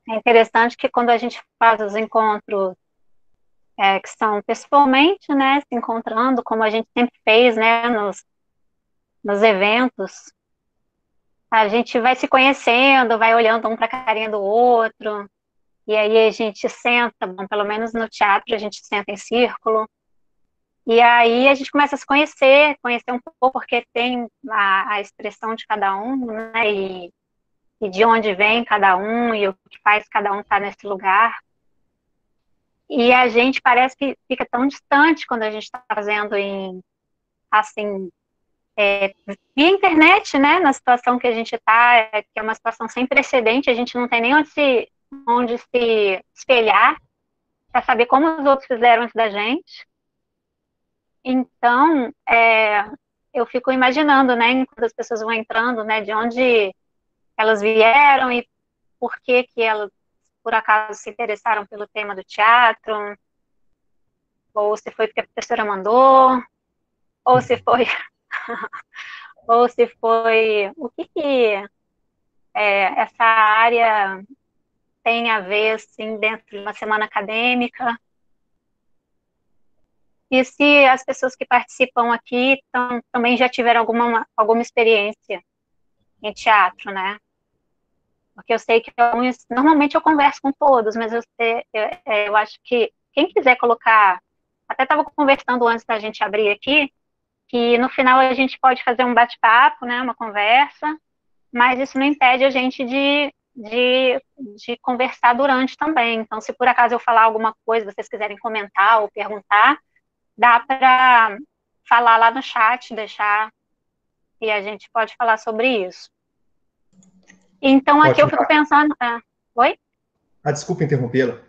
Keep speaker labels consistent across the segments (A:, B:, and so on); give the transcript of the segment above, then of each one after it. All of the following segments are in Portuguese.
A: É interessante que quando a gente faz os encontros que são pessoalmente, né, se encontrando, como a gente sempre fez, né, nos eventos, a gente vai se conhecendo, vai olhando um para a carinha do outro, e aí a gente senta, bom, pelo menos no teatro a gente senta em círculo, e aí a gente começa a se conhecer um pouco, porque tem a expressão de cada um, né, e de onde vem cada um, e o que faz cada um estar nesse lugar. E a gente parece que fica tão distante quando a gente está fazendo assim, via internet, né, na situação que a gente está, que é uma situação sem precedente, a gente não tem nem onde se espelhar para saber como os outros fizeram isso da gente. Então, eu fico imaginando, né, enquanto as pessoas vão entrando, né, de onde elas vieram e por que elas, por acaso, se interessaram pelo tema do teatro, ou se foi porque a professora mandou, ou se foi, ou se foi, o que essa área tem a ver, assim, dentro de uma semana acadêmica, e se as pessoas que participam aqui também já tiveram alguma experiência em teatro, né? Porque eu sei que normalmente eu converso com todos, mas eu acho que quem quiser colocar, até estava conversando antes da gente abrir aqui, que no final a gente pode fazer um bate-papo, né, uma conversa, mas isso não impede a gente de conversar durante também. Então, se por acaso eu falar alguma coisa, vocês quiserem comentar ou perguntar, dá para falar lá no chat, deixar, e a gente pode falar sobre isso. Então, aqui eu
B: Ótimo.
A: fico pensando. Oi?
B: Desculpa interrompê-la.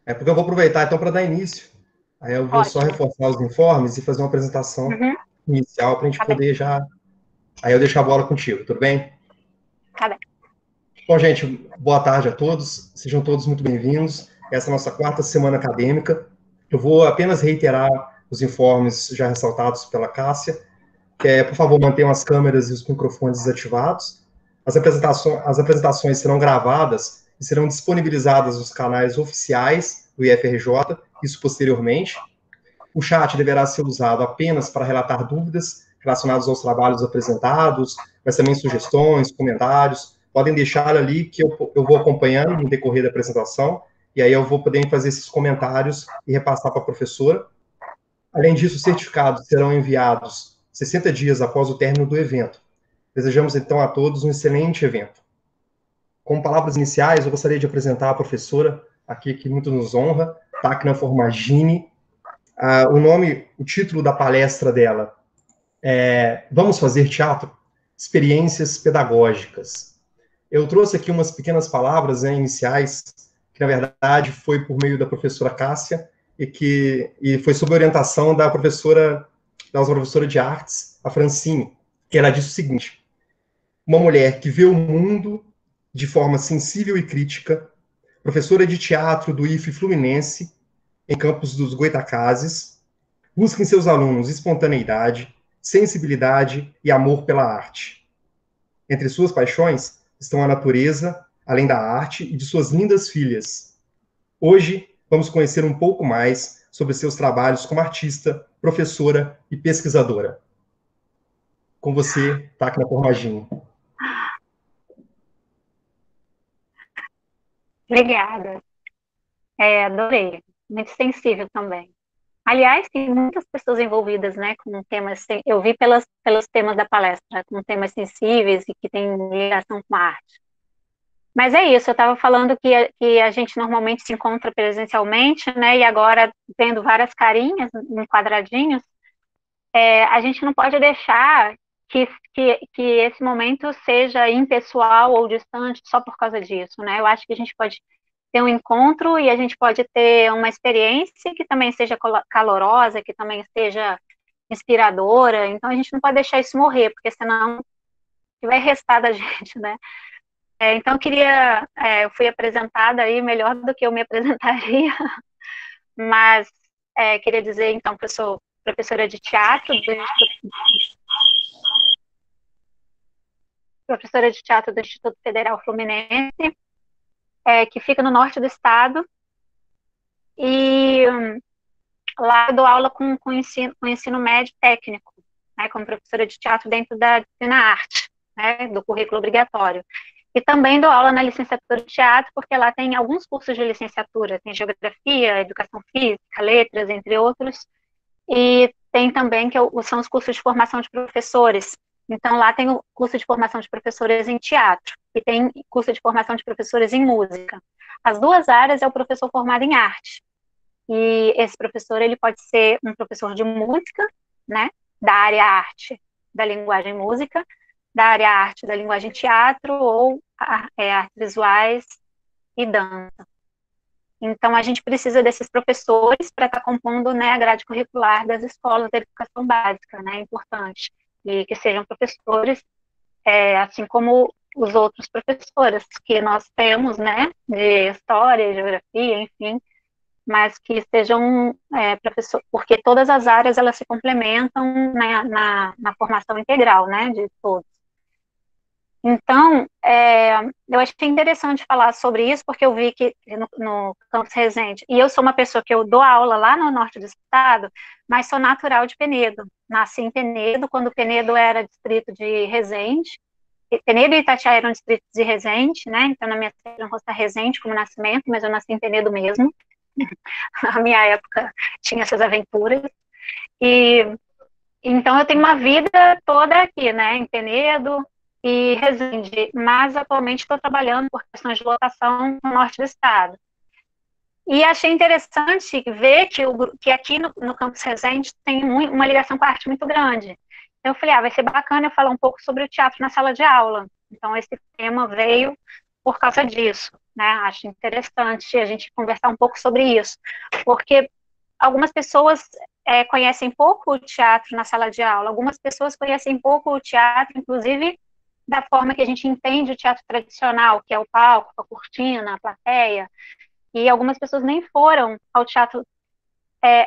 B: É porque eu vou aproveitar então para dar início. Aí eu vou só
A: Ótimo.
B: reforçar os informes e fazer uma apresentação
A: Uhum,
B: inicial para a gente
A: tá bem,
B: poder já. Aí eu deixo a bola contigo, tudo bem?
A: tá bem.
B: Bom, gente, boa tarde a todos. Sejam todos muito bem-vindos. Essa é a nossa quarta semana acadêmica. Eu vou apenas reiterar os informes já ressaltados pela Cássia, que é, por favor, mantenham as câmeras e os microfones desativados. As apresentações serão gravadas e serão disponibilizadas nos canais oficiais do IFRJ, isso posteriormente. O chat deverá ser usado apenas para relatar dúvidas relacionadas aos trabalhos apresentados, mas também sugestões, comentários. Podem deixar ali que eu vou acompanhando no decorrer da apresentação, e aí eu vou poder fazer esses comentários e repassar para a professora. Além disso, os certificados serão enviados 60 dias após o término do evento. Desejamos, então, a todos um excelente evento. Com palavras iniciais, eu gostaria de apresentar a professora, aqui que muito nos honra, Tacna Formagini. O título da palestra dela é Vamos Fazer Teatro? Experiências Pedagógicas. Eu trouxe aqui umas pequenas palavras, né, iniciais, que na verdade foi por meio da professora Cássia e foi sob orientação da nossa professora de artes, a Francine, que ela disse o seguinte: uma mulher que vê o mundo de forma sensível e crítica, professora de teatro do IFE Fluminense, em campus dos Goitacazes, busca em seus alunos espontaneidade, sensibilidade e amor pela arte. Entre suas paixões estão a natureza, além da arte e de suas lindas filhas. Hoje, vamos conhecer um pouco mais sobre seus trabalhos como artista, professora e pesquisadora. Com você, Tacna Formagini.
A: Obrigada. Adorei. Muito sensível também. Aliás, tem muitas pessoas envolvidas, né, com temas, eu vi pelos temas da palestra, com temas sensíveis e que têm ligação com a arte. Mas é isso, eu estava falando que a gente normalmente se encontra presencialmente, né, e agora vendo várias carinhas em quadradinhos, a gente não pode deixar que esse momento seja impessoal ou distante só por causa disso, né? Eu acho que a gente pode ter um encontro e a gente pode ter uma experiência que também seja calorosa, que também seja inspiradora. Então a gente não pode deixar isso morrer, porque senão o que vai restar da gente, né? Então eu fui apresentada aí melhor do que eu me apresentaria, mas queria dizer então que eu sou professora de teatro do Instituto Federal Fluminense. que fica no norte do estado, e lá eu dou aula com ensino médio técnico, né, como professora de teatro dentro da disciplina arte, né, do currículo obrigatório. E também dou aula na licenciatura de teatro, porque lá tem alguns cursos de licenciatura, tem geografia, educação física, letras, entre outros, e tem também, são os cursos de formação de professores. Então, lá tem o curso de formação de professores em teatro, e tem curso de formação de professores em música. As duas áreas é o professor formado em arte. E esse professor, ele pode ser um professor de música, né, da área arte, da linguagem música, da área arte, da linguagem teatro, ou artes visuais e dança. Então, a gente precisa desses professores para estar compondo, né, a grade curricular das escolas da educação básica, né, é importante. E que sejam professores, assim como os outros professores que nós temos, né, de história, geografia, enfim, mas que sejam professores, porque todas as áreas, elas se complementam na formação integral, né, de todos. Então, eu achei interessante falar sobre isso, porque eu vi que no Campus Resende, e eu sou uma pessoa que eu dou aula lá no norte do estado, mas sou natural de Penedo. Nasci em Penedo, quando Penedo era distrito de Resende. Penedo e Itatiaia eram distritos de Resende, né? Então, na minha cidade, não consta Resende como nascimento, mas eu nasci em Penedo mesmo. Na minha época, tinha essas aventuras. E então eu tenho uma vida toda aqui, né, em Penedo e Resende, mas atualmente estou trabalhando por questões de lotação no norte do estado. E achei interessante ver que aqui no Campus Resende tem uma ligação com a arte muito grande. Então eu falei, vai ser bacana eu falar um pouco sobre o teatro na sala de aula. Então esse tema veio por causa disso, né? Acho interessante a gente conversar um pouco sobre isso, porque algumas pessoas conhecem pouco o teatro na sala de aula, algumas pessoas conhecem pouco o teatro, inclusive da forma que a gente entende o teatro tradicional, que é o palco, a cortina, a plateia, e algumas pessoas nem foram ao teatro.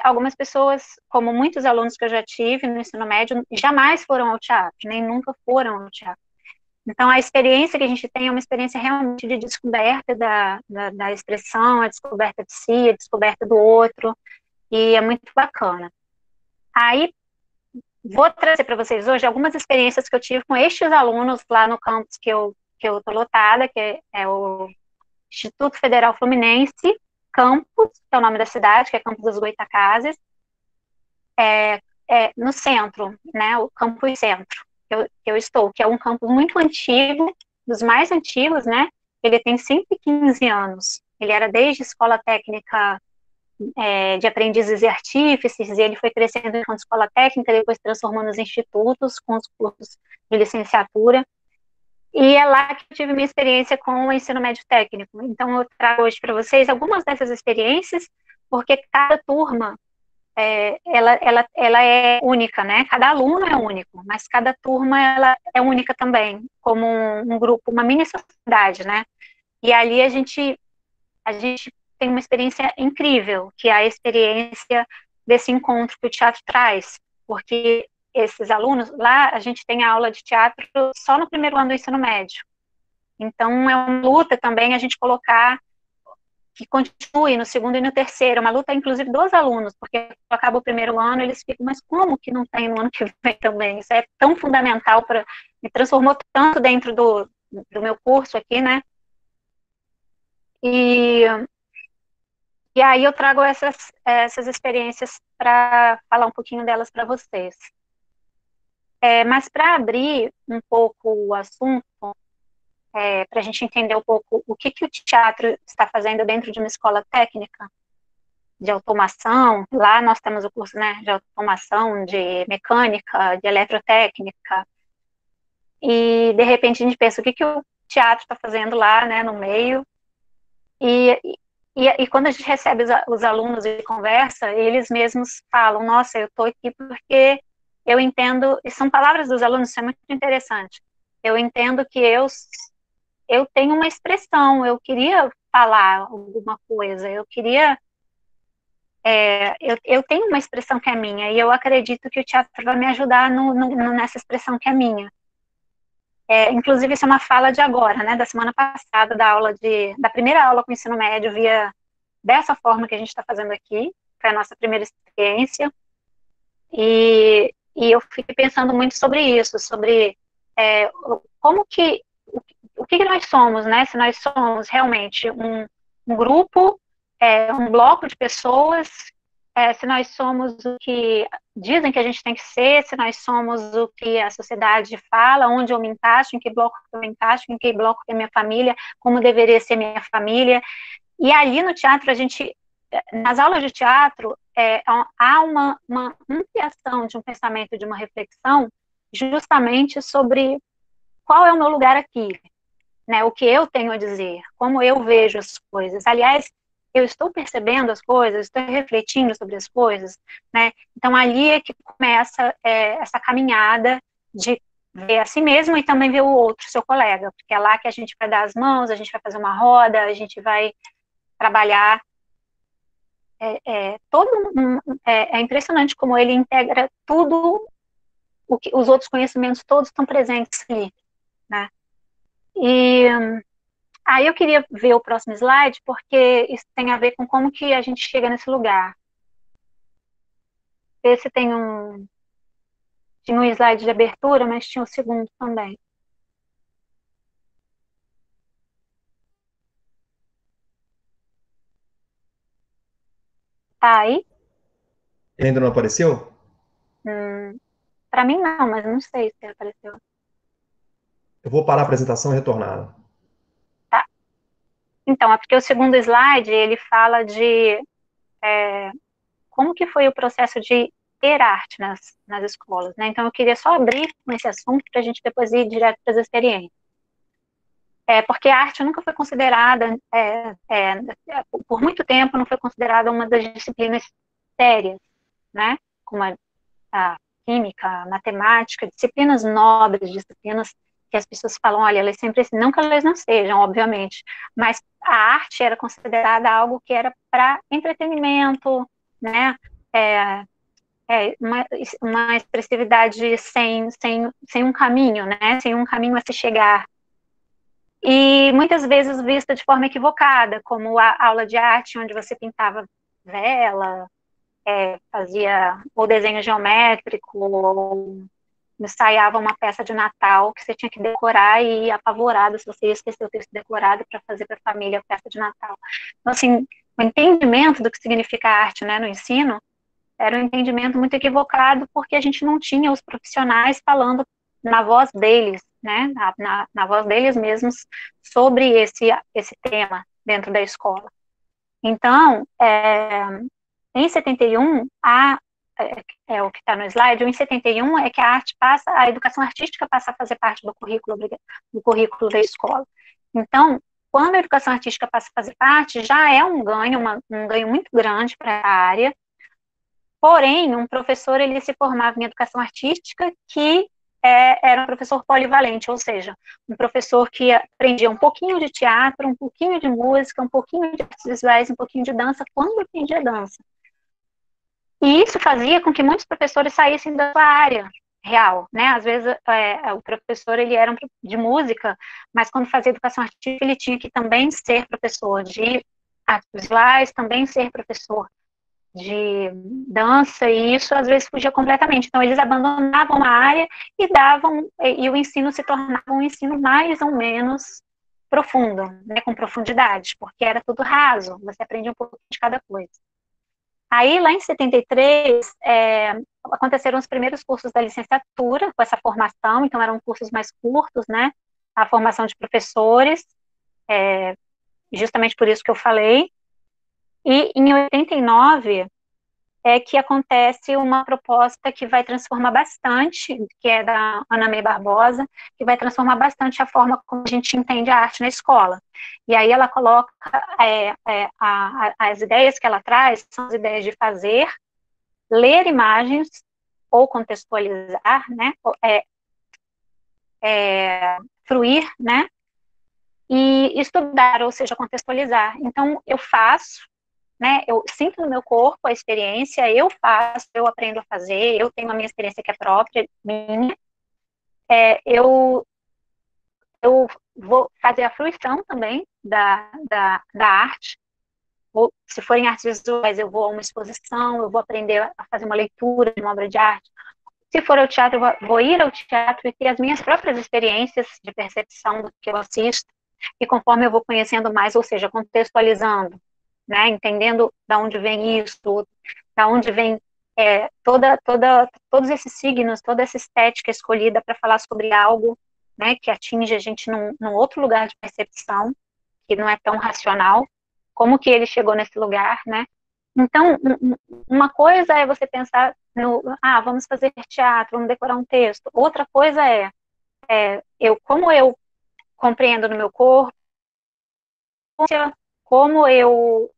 A: Algumas pessoas, como muitos alunos que eu já tive no ensino médio, jamais foram ao teatro, nem nunca foram ao teatro. Então, a experiência que a gente tem é uma experiência realmente de descoberta da expressão, a descoberta de si, a descoberta do outro, e é muito bacana. Aí, vou trazer para vocês hoje algumas experiências que eu tive com estes alunos lá no campus que eu estou lotada, que é o Instituto Federal Fluminense, Campus, que é o nome da cidade, que é Campus dos Goytacazes, no centro, né, o Campus Centro, que eu estou, que é um campus muito antigo, dos mais antigos, né, ele tem 115 anos, ele era desde escola técnica de aprendizes e artífices, e ele foi crescendo enquanto escola técnica, depois transformou nos institutos, com os cursos de licenciatura, e é lá que eu tive minha experiência com o ensino médio técnico. Então, eu trago hoje para vocês algumas dessas experiências, porque cada turma, ela é única, né? Cada aluno é único, mas cada turma, ela é única também, como um grupo, uma mini sociedade, né? E ali a gente tem uma experiência incrível, que é a experiência desse encontro que o teatro traz, porque esses alunos, lá a gente tem a aula de teatro só no primeiro ano do ensino médio. Então é uma luta também a gente colocar que continue no segundo e no terceiro, é uma luta inclusive dos alunos, porque acaba o primeiro ano, eles ficam, mas como que não tem no ano que vem também? Isso é tão fundamental, me transformou tanto dentro do meu curso aqui, né? E aí eu trago essas experiências para falar um pouquinho delas para vocês. Mas para abrir um pouco o assunto, para a gente entender um pouco o que o teatro está fazendo dentro de uma escola técnica de automação, lá nós temos o curso, né, de automação, de mecânica, de eletrotécnica, e de repente a gente pensa o que o teatro está fazendo lá, né, no meio, e quando a gente recebe os alunos e conversa, eles mesmos falam, nossa, eu estou aqui porque eu entendo, e são palavras dos alunos, isso é muito interessante, eu entendo que eu tenho uma expressão, eu queria falar alguma coisa, eu queria, eu tenho uma expressão que é minha, e eu acredito que o teatro vai me ajudar nessa expressão que é minha. Inclusive, isso é uma fala de agora, né, da semana passada, da primeira aula com o ensino médio, dessa forma que a gente está fazendo aqui, foi a nossa primeira experiência, e eu fiquei pensando muito sobre isso, sobre como que, o que nós somos, né, se nós somos realmente um grupo, um bloco de pessoas, se nós somos o que dizem que a gente tem que ser, se nós somos o que a sociedade fala, onde eu me encaixo, em que bloco eu me encaixo, em que bloco é minha família, como deveria ser minha família. E ali no teatro, nas aulas de teatro, há uma ampliação de um pensamento, de uma reflexão, justamente sobre qual é o meu lugar aqui, né? O que eu tenho a dizer, como eu vejo as coisas. Aliás, eu estou percebendo as coisas, estou refletindo sobre as coisas, né? Então, ali é que começa essa caminhada de ver a si mesmo e também ver o outro, seu colega, porque é lá que a gente vai dar as mãos, a gente vai fazer uma roda, a gente vai trabalhar. É impressionante como ele integra tudo, os outros conhecimentos todos estão presentes ali, né? E aí eu queria ver o próximo slide, porque isso tem a ver com como que a gente chega nesse lugar. Esse tinha um slide de abertura, mas tinha o segundo também. Tá aí?
B: Ele ainda não apareceu?
A: Para mim não, mas não sei se apareceu.
B: Eu vou parar a apresentação e retornar.
A: Tá. Então, é porque o segundo slide, ele fala de como que foi o processo de ter arte nas escolas, né? Então, eu queria só abrir com esse assunto para a gente depois ir direto para as experiências. Porque a arte nunca foi considerada, por muito tempo, não foi considerada uma das disciplinas sérias, né? Como a química, a matemática, disciplinas nobres, disciplinas que as pessoas falam, olha, elas sempre, não que elas não sejam, obviamente, mas a arte era considerada algo que era para entretenimento, né? Uma expressividade sem um caminho, né? Sem um caminho a se chegar. E muitas vezes vista de forma equivocada, como a aula de arte, onde você pintava vela, fazia ou desenho geométrico, ou ensaiava uma peça de Natal que você tinha que decorar e ir apavorado se você ia esquecer o texto decorado para fazer para a família a peça de Natal. Então, assim, o entendimento do que significa arte, né, no ensino era um entendimento muito equivocado, porque a gente não tinha os profissionais falando na voz deles, né, na voz deles mesmos, sobre esse tema dentro da escola. Então, em 71, o que está no slide, em 71 é que a educação artística passa a fazer parte do currículo da escola. Então, quando a educação artística passa a fazer parte, já é um ganho muito grande para a área. Porém, um professor, ele se formava em educação artística que era um professor polivalente, ou seja, um professor que aprendia um pouquinho de teatro, um pouquinho de música, um pouquinho de artes visuais, um pouquinho de dança, quando aprendia dança. E isso fazia com que muitos professores saíssem da sua área real, né? Às vezes o professor ele era de música, mas quando fazia educação artística ele tinha que também ser professor de artes visuais, também ser professor de dança, e isso às vezes fugia completamente. Então eles abandonavam a área e o ensino se tornava um ensino mais ou menos profundo, né, com profundidade, porque era tudo raso, você aprendia um pouco de cada coisa. Aí, lá em 73, aconteceram os primeiros cursos da licenciatura, com essa formação, então eram cursos mais curtos, né, a formação de professores, justamente por isso que eu falei. E em 89 é que acontece uma proposta que vai transformar bastante, que é da Ana May Barbosa, que vai transformar bastante a forma como a gente entende a arte na escola. E aí ela coloca as ideias que ela traz, são as ideias de fazer, ler imagens, ou contextualizar, né, fruir, né, e estudar, ou seja, contextualizar. Então, eu faço, né, eu sinto no meu corpo a experiência, eu faço, eu aprendo a fazer, eu tenho a minha experiência que é própria, minha, eu eu vou fazer a fruição também da arte, ou se for em artes visuais, eu vou a uma exposição, eu vou aprender a fazer uma leitura de uma obra de arte. Se for ao teatro, eu vou ir ao teatro e ter as minhas próprias experiências de percepção do que eu assisto, e conforme eu vou conhecendo mais, ou seja, contextualizando, né, entendendo de onde vem isso, da onde vem todos esses signos, toda essa estética escolhida para falar sobre algo, né, que atinge a gente num outro lugar de percepção, que não é tão racional, como que ele chegou nesse lugar, né? Então, uma coisa é você pensar vamos fazer teatro, vamos decorar um texto. Outra coisa como eu compreendo no meu corpo, como eu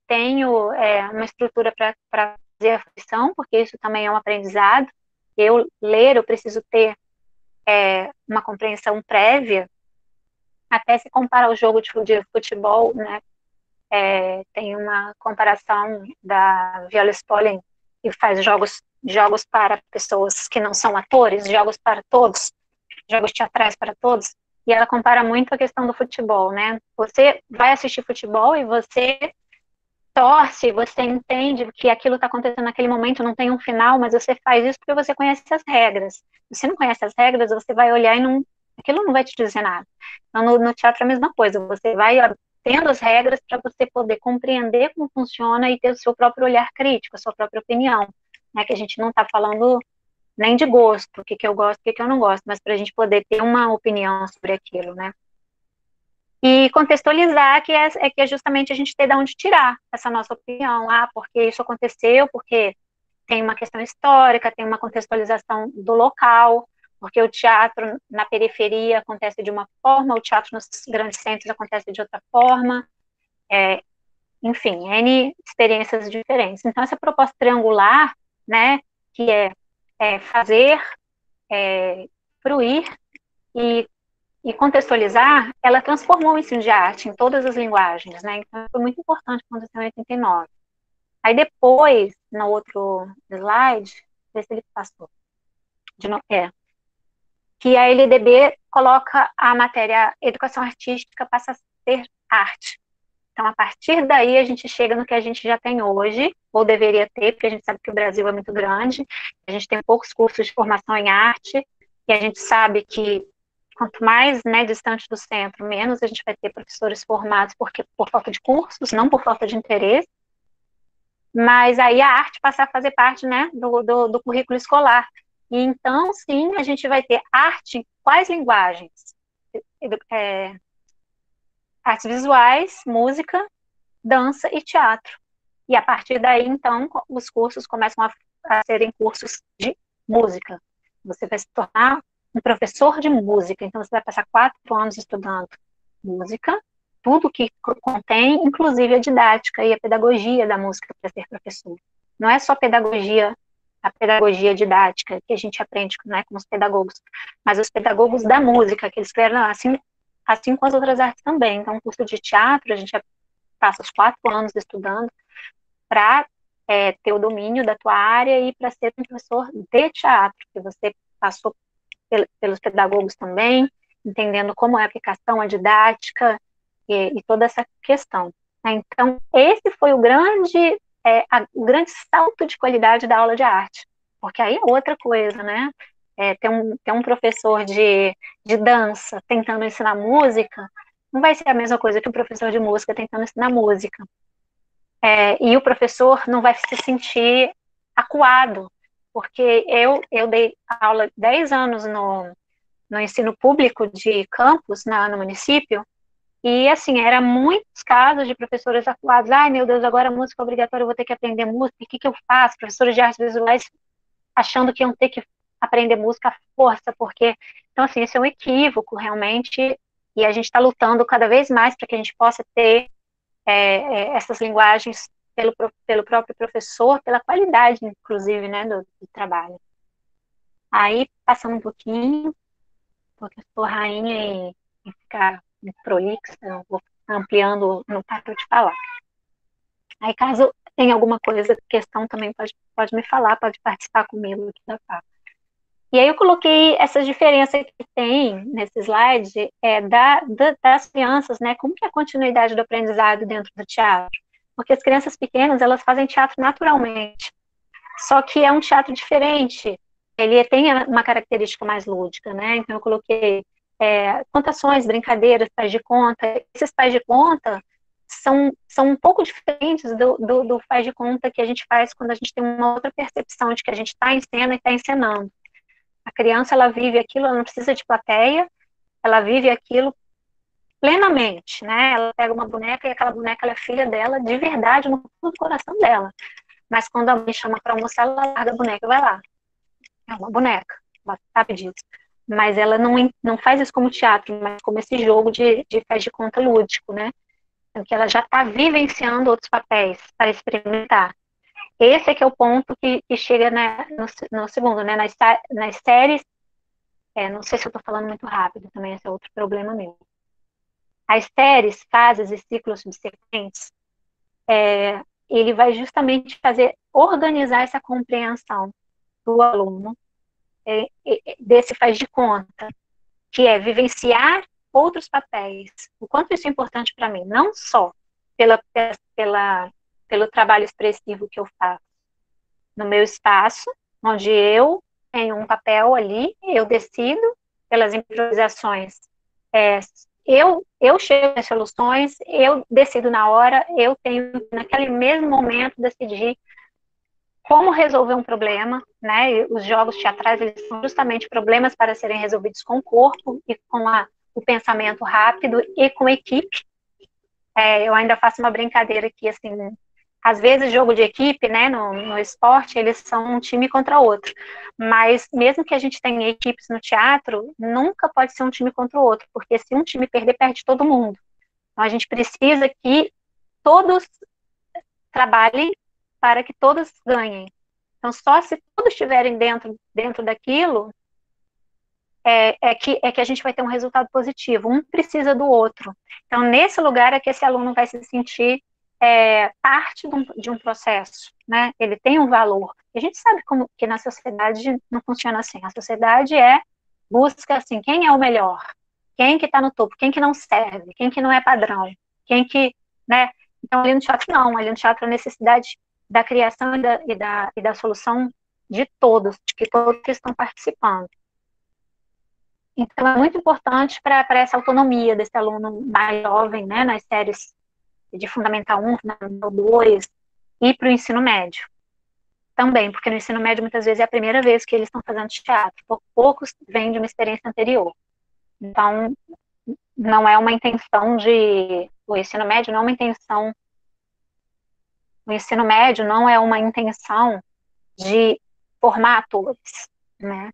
A: tenho uma estrutura para fazer a ficção, porque isso também é um aprendizado. Eu preciso ter uma compreensão prévia, até se comparar ao jogo de futebol, né? Tem uma comparação da Viola Spolin, que faz jogos para pessoas que não são atores, jogos para todos, jogos teatrais para todos, e ela compara muito a questão do futebol, né? Você vai assistir futebol e você torce, você entende que aquilo está acontecendo naquele momento, não tem um final, mas você faz isso porque você conhece as regras. Se você não conhece as regras, você vai olhar e aquilo não vai te dizer nada. Então, no teatro é a mesma coisa, você vai tendo as regras para você poder compreender como funciona e ter o seu próprio olhar crítico, a sua própria opinião, né? Que a gente não está falando nem de gosto, o que eu gosto, o que eu não gosto, mas para a gente poder ter uma opinião sobre aquilo, né? E contextualizar, que é justamente a gente ter de onde tirar essa nossa opinião. Porque isso aconteceu, porque tem uma questão histórica, tem uma contextualização do local, porque o teatro na periferia acontece de uma forma, o teatro nos grandes centros acontece de outra forma, enfim, N experiências diferentes. Então, essa proposta triangular, né, que é fazer, fruir e contextualizar, ela transformou o ensino de arte em todas as linguagens, né? Então, foi muito importante quando aconteceu em 89. Aí depois, no outro slide, ver se ele passou, que a LDB coloca a matéria educação artística passa a ser arte. Então, a partir daí, a gente chega no que a gente já tem hoje, ou deveria ter, porque a gente sabe que o Brasil é muito grande, a gente tem poucos cursos de formação em arte, e a gente sabe que quanto mais, né, distante do centro, menos a gente vai ter professores formados por falta de cursos, não por falta de interesse, mas aí a arte passa a fazer parte, né, do currículo escolar. E então, sim, a gente vai ter arte em quais linguagens? Artes visuais, música, dança e teatro. E a partir daí, então, os cursos começam a serem cursos de música. Você vai se tornar um professor de música, então você vai passar 4 anos estudando música, tudo que contém, inclusive a didática e a pedagogia da música para ser professor. Não é só a pedagogia didática que a gente aprende, né, com os pedagogos, mas os pedagogos da música, que eles criaram assim com as outras artes também. Então, o curso de teatro, a gente passa os 4 anos estudando para ter o domínio da tua área e para ser um professor de teatro, que você passou pelos pedagogos também, entendendo como é a aplicação, a didática e toda essa questão. Então, esse foi o grande salto de qualidade da aula de arte, porque aí é outra coisa, né? Ter um professor de dança tentando ensinar música não vai ser a mesma coisa que um professor de música tentando ensinar música. E o professor não vai se sentir acuado, porque eu dei aula 10 anos no ensino público de campus, no município, e assim, era muitos casos de professores acuados. Ai, meu Deus, agora a música é obrigatória, eu vou ter que aprender música, o que eu faço? Professores de artes visuais achando que iam ter que aprender música à força, porque... Então, assim, esse é um equívoco, realmente, e a gente está lutando cada vez mais para que a gente possa ter essas linguagens pelo próprio professor, pela qualidade, inclusive, né, do trabalho. Aí, passando um pouquinho, porque eu sou rainha e ficar prolixa, eu vou ampliando, não paro de falar. Aí, caso tenha alguma coisa, questão também, pode me falar, pode participar comigo aqui da fala. E aí eu coloquei essas diferenças que tem nesse slide das crianças, né? Como que é a continuidade do aprendizado dentro do teatro? Porque as crianças pequenas, elas fazem teatro naturalmente. Só que é um teatro diferente. Ele tem uma característica mais lúdica, né? Então eu coloquei contações, brincadeiras, faz de conta. Esses faz de conta são um pouco diferentes do faz de conta que a gente faz quando a gente tem uma outra percepção de que a gente está em cena e está encenando. A criança, ela vive aquilo, ela não precisa de plateia, ela vive aquilo plenamente, né? Ela pega uma boneca e aquela boneca ela é filha dela de verdade, no fundo do coração dela. Mas quando a mãe chama para almoçar, ela larga a boneca e vai lá. É uma boneca, ela sabe disso. Mas ela não faz isso como teatro, mas como esse jogo de faz de conta lúdico, né? Em que ela já está vivenciando outros papéis para experimentar. Esse é que é o ponto que chega no segundo, né? Nas séries, não sei se eu estou falando muito rápido também, esse é outro problema meu. As séries, fases e ciclos subsequentes, ele vai justamente organizar essa compreensão do aluno, desse faz de conta, que é vivenciar outros papéis. O quanto isso é importante para mim, não só pela, pela, pelo trabalho expressivo que eu faço no meu espaço, onde eu tenho um papel ali, eu decido pelas improvisações. Eu chego às soluções, eu decido na hora, eu tenho, naquele mesmo momento, decidir como resolver um problema, né? E os jogos teatrais, eles são justamente problemas para serem resolvidos com o corpo e com o pensamento rápido e com equipe. Eu ainda faço uma brincadeira aqui, assim, às vezes jogo de equipe, né, no esporte, eles são um time contra outro, mas mesmo que a gente tenha equipes no teatro, nunca pode ser um time contra o outro, porque se um time perder, perde todo mundo. Então a gente precisa que todos trabalhem para que todos ganhem. Então só se todos estiverem dentro daquilo, que a gente vai ter um resultado positivo. Um precisa do outro. Então, nesse lugar é que esse aluno vai se sentir parte de um processo, né? Ele tem um valor. E a gente sabe como que na sociedade não funciona assim. A sociedade busca assim, quem é o melhor? Quem que está no topo? Quem que não serve? Quem que não é padrão? Quem que, né? Então, ali no teatro não. Ali no teatro a necessidade da criação e da solução de todos, de que todos estão participando. Então, é muito importante para essa autonomia desse aluno mais jovem, né, nas séries de Fundamental 1, Fundamental 2 e para o ensino médio. Também, porque no ensino médio, muitas vezes, é a primeira vez que eles estão fazendo teatro. Poucos vêm de uma experiência anterior. Então, não é uma intenção de... O ensino médio não é uma intenção... O ensino médio não é uma intenção de formar atores, né?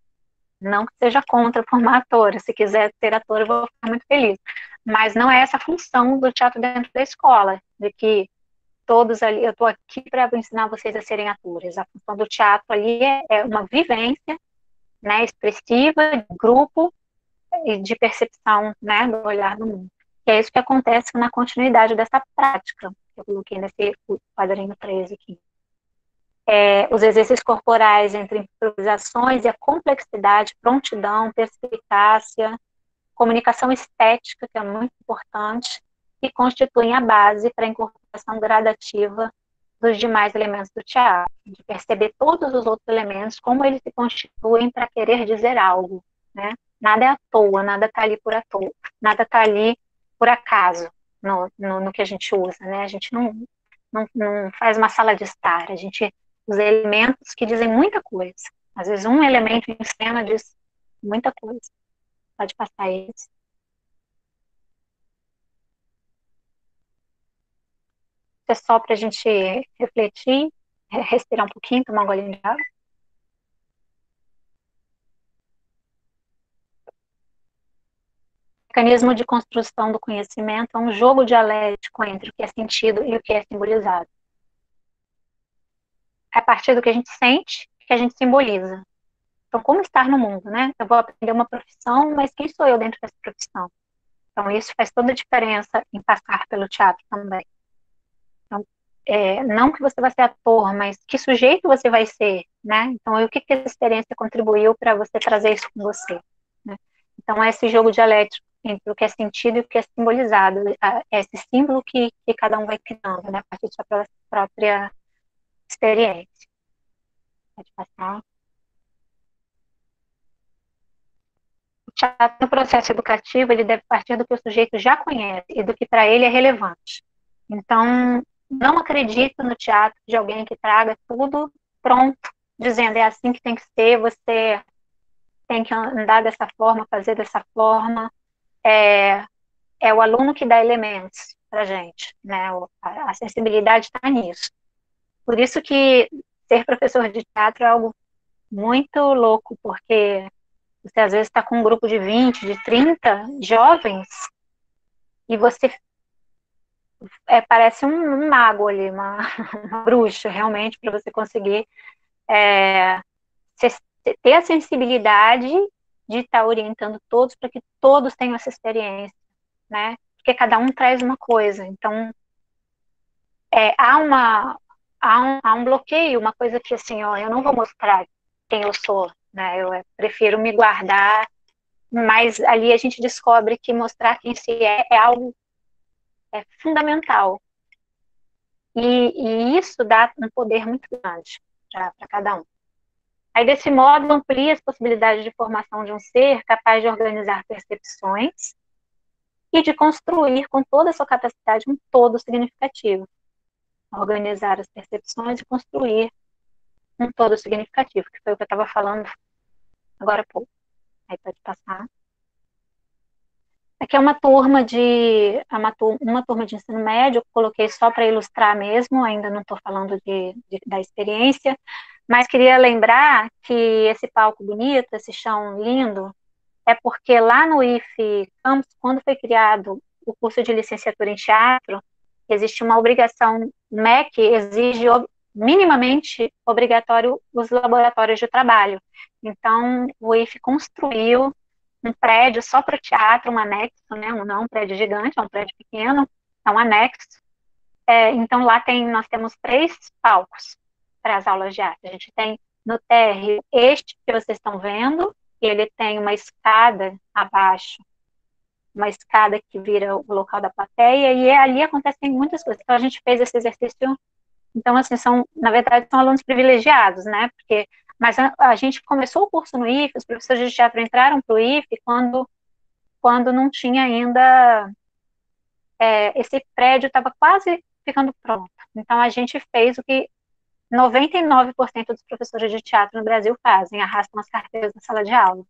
A: Não que seja contra formar atores, se quiser ser ator eu vou ficar muito feliz. Mas não é essa a função do teatro dentro da escola, de que todos ali, eu estou aqui para ensinar vocês a serem atores. A função do teatro ali é uma vivência, né, expressiva, de grupo e de percepção, né, do olhar do mundo. E é isso que acontece na continuidade dessa prática, que eu coloquei nesse quadrinho 13 aqui. Os exercícios corporais entre improvisações e a complexidade, prontidão, perspicácia, comunicação estética, que é muito importante, e constituem a base para a incorporação gradativa dos demais elementos do teatro, de perceber todos os outros elementos, como eles se constituem para querer dizer algo, né? Nada é à toa, nada está ali por à toa, nada está ali por acaso no que a gente usa, né? A gente não faz uma sala de estar, a gente usa elementos que dizem muita coisa. Às vezes um elemento em cena diz muita coisa. Pode passar isso. É só para a gente refletir, respirar um pouquinho, tomar um golinho de água. O mecanismo de construção do conhecimento é um jogo dialético entre o que é sentido e o que é simbolizado. É a partir do que a gente sente que a gente simboliza. Então, como estar no mundo, né? Eu vou aprender uma profissão, mas quem sou eu dentro dessa profissão? Então, isso faz toda a diferença em passar pelo teatro também. Então, não que você vai ser ator, mas que sujeito você vai ser, né? Então, o que essa experiência contribuiu para você trazer isso com você, né? Então, é esse jogo dialético entre o que é sentido e o que é simbolizado, é esse símbolo que cada um vai criando, né? A partir da sua própria experiência. Pode passar. O teatro, no processo educativo, ele deve partir do que o sujeito já conhece e do que para ele é relevante. Então, não acredito no teatro de alguém que traga tudo pronto, dizendo é assim que tem que ser, você tem que andar dessa forma, fazer dessa forma. É o aluno que dá elementos para a gente, né? A sensibilidade está nisso. Por isso que ser professor de teatro é algo muito louco, porque você às vezes está com um grupo de 20, de 30 jovens e você parece um mago ali, uma bruxa, realmente, para você conseguir é, ter a sensibilidade de estar orientando todos para que todos tenham essa experiência, né? Porque cada um traz uma coisa. Então, há um bloqueio, uma coisa que, assim, ó, eu não vou mostrar quem eu sou, né? Eu prefiro me guardar, mas ali a gente descobre que mostrar quem se é algo fundamental. E isso dá um poder muito grande para cada um. Aí, desse modo, amplia as possibilidades de formação de um ser capaz de organizar percepções e de construir com toda a sua capacidade um todo significativo. Organizar as percepções e construir um todo significativo, que foi o que eu estava falando agora há pouco. Aí pode passar. Aqui é uma turma de ensino médio, eu coloquei só para ilustrar mesmo, ainda não estou falando da experiência, mas queria lembrar que esse palco bonito, esse chão lindo, é porque lá no IFE Campus, quando foi criado o curso de licenciatura em teatro, existe uma obrigação, o MEC exige minimamente obrigatório os laboratórios de trabalho. Então, o IFE construiu um prédio só para o teatro, um anexo, né? Não um prédio gigante, é um prédio pequeno, é um anexo. Então, lá nós temos 3 palcos para as aulas de arte. A gente tem no térreo este que vocês estão vendo, ele tem uma escada abaixo, uma escada que vira o local da plateia, e ali acontecem muitas coisas. Então, a gente fez esse exercício. Então, assim, na verdade, são alunos privilegiados, né? Mas a gente começou o curso no IFE, os professores de teatro entraram para o IFE quando não tinha ainda, esse prédio estava quase ficando pronto. Então, a gente fez o que 99% dos professores de teatro no Brasil fazem, arrastam as carteiras na sala de aula.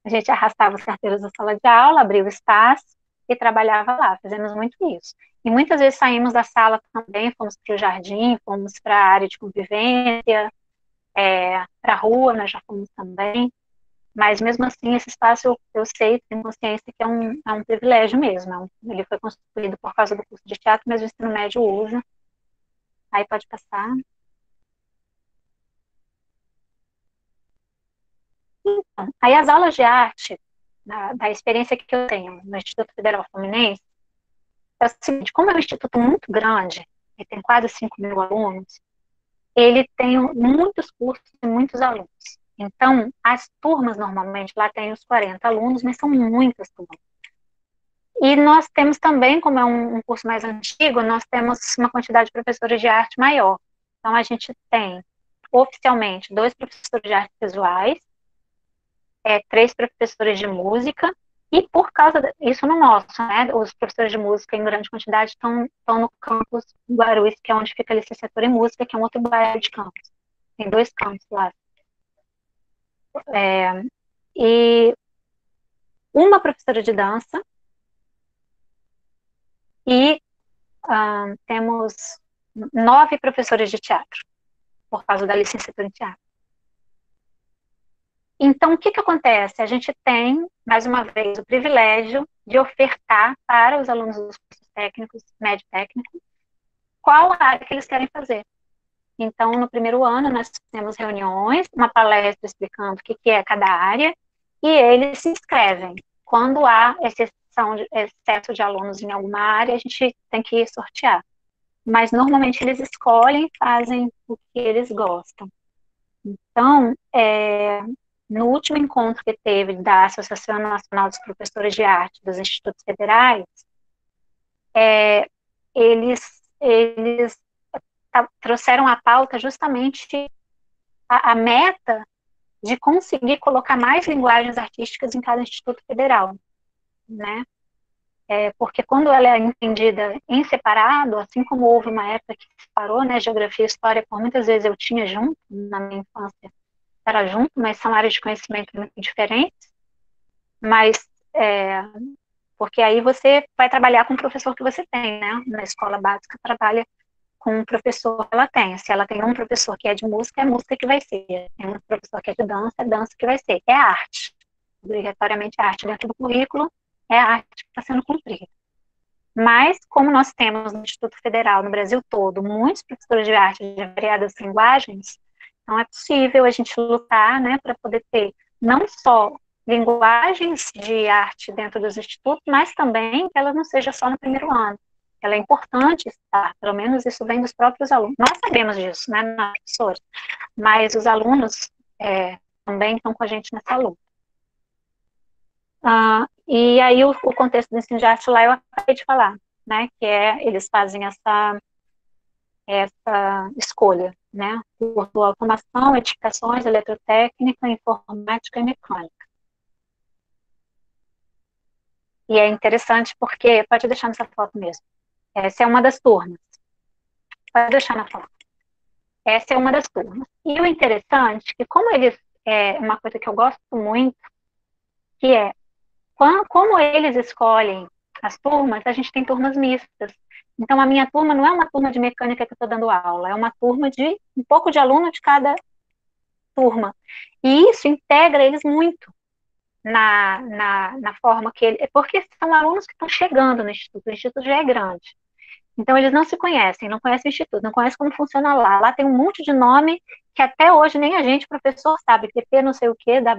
A: A gente arrastava as carteiras na sala de aula, abria o espaço e trabalhava lá, fazemos muito isso. E muitas vezes saímos da sala também, fomos para o jardim, fomos para a área de convivência, para a rua, nós já fomos também. Mas mesmo assim, esse espaço eu sei, tenho consciência que é um privilégio mesmo. Ele foi construído por causa do curso de teatro, mas o ensino médio usa. Aí pode passar. Então, aí as aulas de arte, da experiência que eu tenho no Instituto Federal Fluminense, é o seguinte: como é um instituto muito grande, ele tem quase 5.000 alunos, ele tem muitos cursos e muitos alunos. Então, as turmas, normalmente, lá tem os 40 alunos, mas são muitas turmas. E nós temos também, como é um curso mais antigo, nós temos uma quantidade de professores de arte maior. Então, a gente tem, oficialmente, 2 professores de artes visuais, 3 professores de música, e por causa disso no nosso, né, os professores de música em grande quantidade estão no campus Guarulhos, que é onde fica a licenciatura em música, que é um outro bairro de campus. Tem 2 campos lá. E uma professora de dança, e temos 9 professores de teatro, por causa da licenciatura em teatro. Então, o que acontece? A gente tem, mais uma vez, o privilégio de ofertar para os alunos dos cursos técnicos, médio técnico, qual área que eles querem fazer. Então, no primeiro ano, nós temos reuniões, uma palestra explicando o que é cada área, e eles se inscrevem. Quando há excesso de alunos em alguma área, a gente tem que sortear. mas normalmente eles escolhem e fazem o que eles gostam. Então, no último encontro que teve da Associação Nacional dos Professores de Arte dos Institutos Federais, eles trouxeram à pauta justamente a meta de conseguir colocar mais linguagens artísticas em cada instituto federal, né? Porque quando ela é entendida em separado, assim como houve uma época que separou, né, geografia e história, por muitas vezes eu tinha junto, na minha infância, era junto, mas são áreas de conhecimento muito diferentes, mas porque aí você vai trabalhar com o professor que você tem, né? Na escola básica trabalha com o professor que ela tem. Se ela tem um professor que é de música, é música que vai ser. Tem um professor que é de dança, é dança que vai ser. É arte. Obrigatoriamente a arte dentro do currículo é a arte que está sendo cumprida. Mas, como nós temos no Instituto Federal, no Brasil todo, muitos professores de arte de variadas linguagens, então é possível a gente lutar, né, para poder ter não só linguagens de arte dentro dos institutos, mas também que ela não seja só no primeiro ano. Ela é importante estar, pelo menos isso vem dos próprios alunos. Nós sabemos disso, né, nós professores, mas os alunos também estão com a gente nessa luta. E aí o contexto do ensino de arte lá eu acabei de falar, né, que eles fazem essa escolha, né, por automação, edificações, eletrotécnica, informática e mecânica. E é interessante porque, pode deixar nessa foto mesmo, essa é uma das turmas, pode deixar na foto, essa é uma das turmas. E o interessante é que como eles, uma coisa que eu gosto muito, que como eles escolhem as turmas, a gente tem turmas mistas. Então, a minha turma não é uma turma de mecânica que eu estou dando aula, é uma turma de um pouco de aluno de cada turma. E isso integra eles muito na forma que ele. Porque são alunos que estão chegando no instituto, o instituto já é grande. Então, eles não se conhecem, não conhecem o instituto, não conhecem como funciona lá. Lá tem um monte de nome que até hoje nem a gente, professor, sabe. PP não sei o quê, da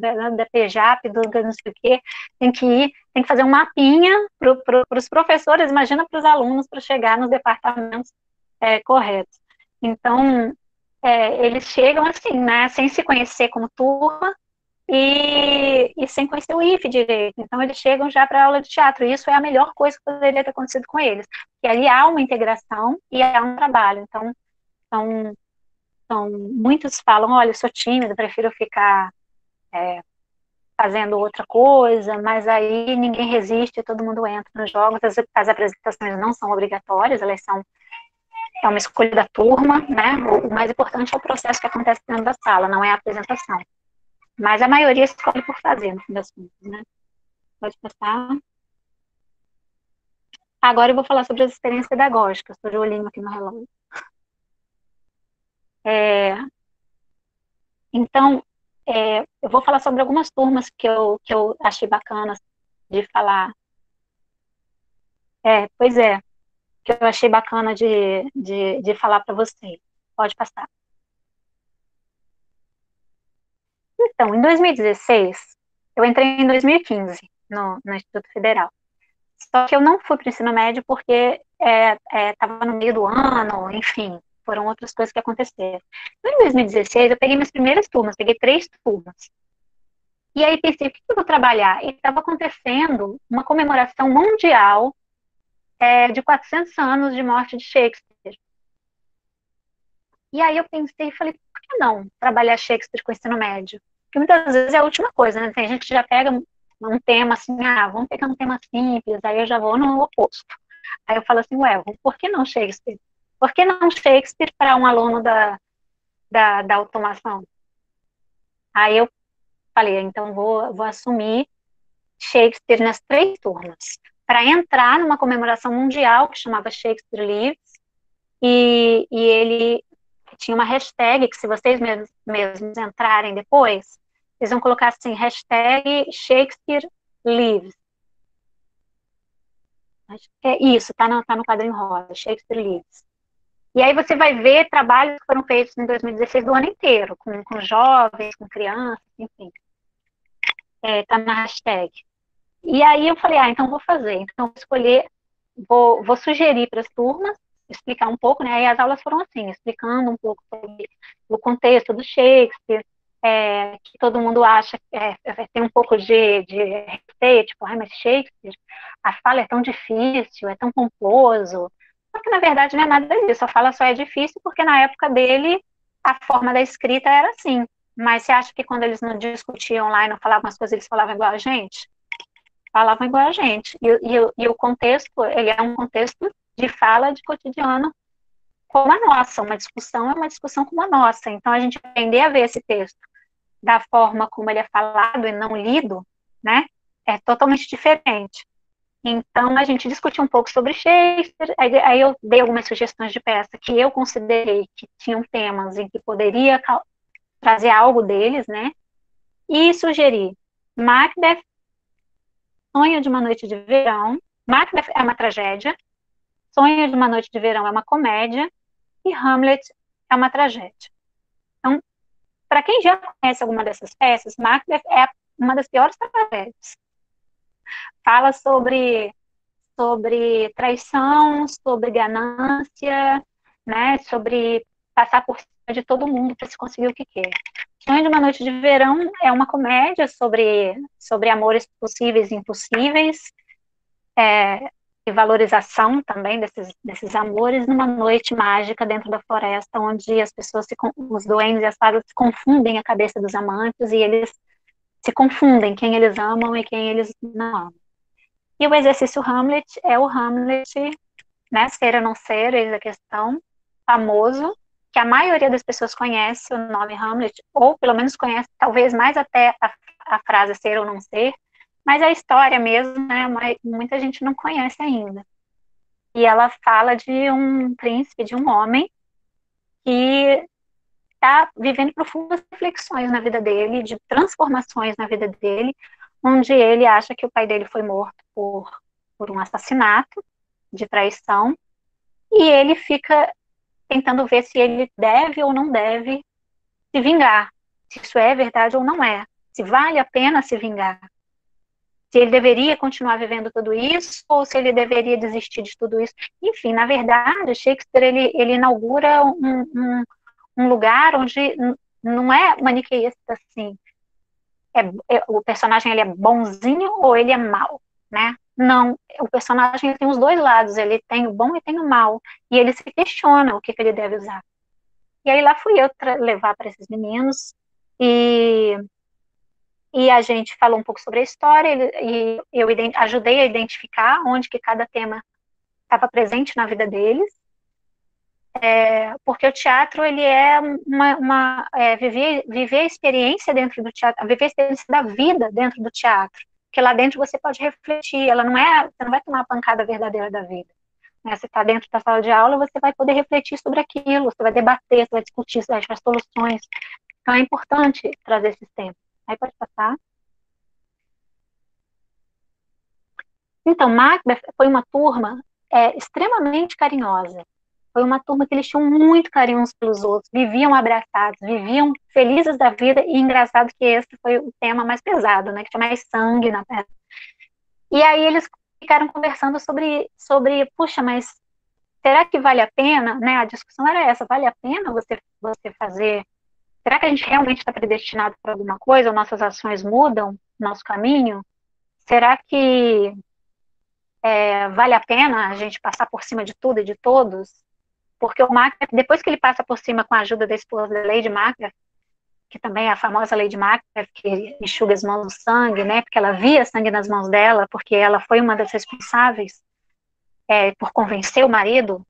A: PJAP, do não sei o quê. Tem que ir, tem que fazer um mapinha para os professores, imagina para os alunos, para chegar nos departamentos corretos. Então, eles chegam assim, né, sem se conhecer como turma, e sem conhecer o IFE direito. Então, eles chegam já para a aula de teatro. E isso é a melhor coisa que poderia ter acontecido com eles. Porque ali há uma integração e há um trabalho. Então, muitos falam, olha, eu sou tímido, prefiro ficar fazendo outra coisa, mas aí ninguém resiste, todo mundo entra nos jogos. As apresentações não são obrigatórias, elas são uma escolha da turma, né? O mais importante é o processo que acontece dentro da sala, não é a apresentação. Mas a maioria escolhe por fazer, no fim das contas, né? Pode passar. Agora eu vou falar sobre as experiências pedagógicas. Estou de olhinho aqui no relógio. Então, eu vou falar sobre algumas turmas que eu achei bacanas de falar. Pois é, que eu achei bacana de falar para vocês. Pode passar. Então, em 2016, eu entrei em 2015 no Instituto Federal. Só que eu não fui para o ensino médio porque estava no meio do ano, enfim, foram outras coisas que aconteceram. Então, em 2016, eu peguei minhas primeiras turmas, peguei 3 turmas. E aí pensei, o que eu vou trabalhar? E estava acontecendo uma comemoração mundial de 400 anos de morte de Shakespeare. E aí eu pensei e falei, por que não trabalhar Shakespeare com ensino médio? Porque muitas vezes é a última coisa, né? Tem gente que já pega um tema assim, vamos pegar um tema simples, aí eu já vou no oposto. Aí eu falo assim, por que não Shakespeare? Por que não Shakespeare para um aluno da automação? Aí eu falei, então vou assumir Shakespeare nas 3 turmas, para entrar numa comemoração mundial que chamava Shakespeare Lives, e ele tinha uma hashtag que se vocês mesmos entrarem depois, eles vão colocar assim, hashtag Shakespeare Lives. Isso, tá no quadrinho rosa, Shakespeare Lives. E aí você vai ver trabalhos que foram feitos em 2016 do ano inteiro, com jovens, com crianças, enfim. Tá na hashtag. E aí eu falei, então vou fazer. Então vou escolher, vou sugerir para as turmas explicar um pouco, né? Aí as aulas foram assim, explicando um pouco sobre o contexto do Shakespeare, que todo mundo acha, tem um pouco de receio, tipo, ai, mas Shakespeare, a fala é tão difícil, é tão pomposo. Só que, na verdade, não é nada disso. A fala só é difícil porque, na época dele, a forma da escrita era assim. Mas você acha que quando eles não discutiam lá e não falavam as coisas, eles falavam igual a gente? Falavam igual a gente. E o contexto, ele é um contexto de fala de cotidiano como a nossa. Uma discussão é uma discussão como a nossa. Então, a gente aprender a ver esse texto da forma como ele é falado e não lido, né, é totalmente diferente. Então, a gente discutiu um pouco sobre Shakespeare, aí eu dei algumas sugestões de peça que eu considerei que tinham temas em que poderia trazer algo deles, né, e sugeri Macbeth, Sonho de uma Noite de Verão. Macbeth é uma tragédia, Sonho de uma Noite de Verão é uma comédia, e Hamlet é uma tragédia. Então, para quem já conhece alguma dessas peças, Macbeth é uma das piores tragédias. Fala sobre traição, sobre ganância, né, sobre passar por cima de todo mundo para se conseguir o que quer. Sonho de uma Noite de Verão é uma comédia sobre amores possíveis e impossíveis, e valorização também desses amores numa noite mágica dentro da floresta, onde as pessoas, os duendes e as fadas se confundem a cabeça dos amantes e eles se confundem quem eles amam e quem eles não amam. E o exercício Hamlet é o Hamlet, né, ser ou não ser, eis a questão, famoso, que a maioria das pessoas conhece o nome Hamlet, ou pelo menos conhece talvez mais até a frase ser ou não ser, mas a história mesmo, né, muita gente não conhece ainda. E ela fala de um príncipe, de um homem, que está vivendo profundas reflexões na vida dele, de transformações na vida dele, onde ele acha que o pai dele foi morto por um assassinato, de traição, e ele fica tentando ver se ele deve ou não deve se vingar, se isso é verdade ou não é, se vale a pena se vingar, se ele deveria continuar vivendo tudo isso ou se ele deveria desistir de tudo isso. Enfim, na verdade, Shakespeare ele inaugura um lugar onde não é maniqueísta assim. O personagem ele é bonzinho ou ele é mau, né? Não, o personagem tem os dois lados, ele tem o bom e tem o mal, e ele se questiona o que ele deve usar. E aí lá fui eu levar para esses meninos, e a gente falou um pouco sobre a história, e eu ajudei a identificar onde que cada tema estava presente na vida deles, porque o teatro ele é viver a experiência dentro do teatro, viver a experiência da vida dentro do teatro, porque lá dentro você pode refletir, você não vai tomar a pancada verdadeira da vida, né? Você está dentro da sala de aula, você vai poder refletir sobre aquilo, você vai debater, você vai discutir, você vai achar soluções, então é importante trazer esses temas. Aí pode passar. Então, Macbeth foi uma turma extremamente carinhosa. Foi uma turma que eles tinham muito carinho uns pelos outros, viviam abraçados, viviam felizes da vida, e engraçado que esse foi o tema mais pesado, né, que tinha mais sangue na peça. E aí eles ficaram conversando sobre puxa, mas será que vale a pena, né, a discussão era essa, vale a pena você fazer, será que a gente realmente está predestinado para alguma coisa, ou nossas ações mudam nosso caminho? Será que vale a pena a gente passar por cima de tudo e de todos? Porque o Macbeth, depois que ele passa por cima com a ajuda da esposa da Lady Macbeth, que também é a famosa Lady Macbeth, que enxuga as mãos do sangue, né, porque ela via sangue nas mãos dela, porque ela foi uma das responsáveis por convencer o marido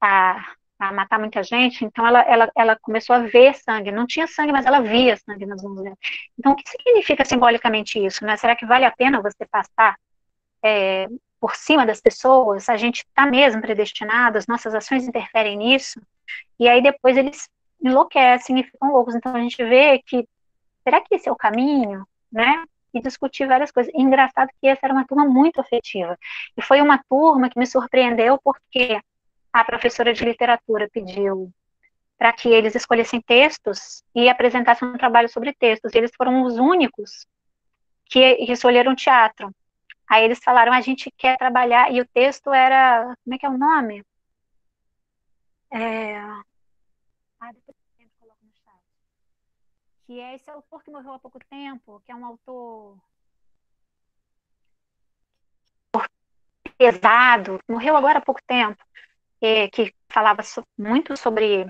A: a, a matar muita gente, então ela começou a ver sangue, não tinha sangue, mas ela via sangue nas mãos dela. Então, o que significa simbolicamente isso, né? Será que vale a pena você passar por cima das pessoas? A gente está mesmo predestinado, as nossas ações interferem nisso, e aí depois eles enlouquecem e ficam loucos. Então a gente vê que, será que esse é o caminho, né? E discutir várias coisas. E engraçado que essa era uma turma muito afetiva. E foi uma turma que me surpreendeu porque a professora de literatura pediu para que eles escolhessem textos e apresentassem um trabalho sobre textos. E eles foram os únicos que escolheram teatro. Aí eles falaram, a gente quer trabalhar, e o texto era, como é que é o nome? Depois eu coloco no chat. Que é esse autor que morreu há pouco tempo, que é um autor pesado, morreu agora há pouco tempo, que falava muito sobre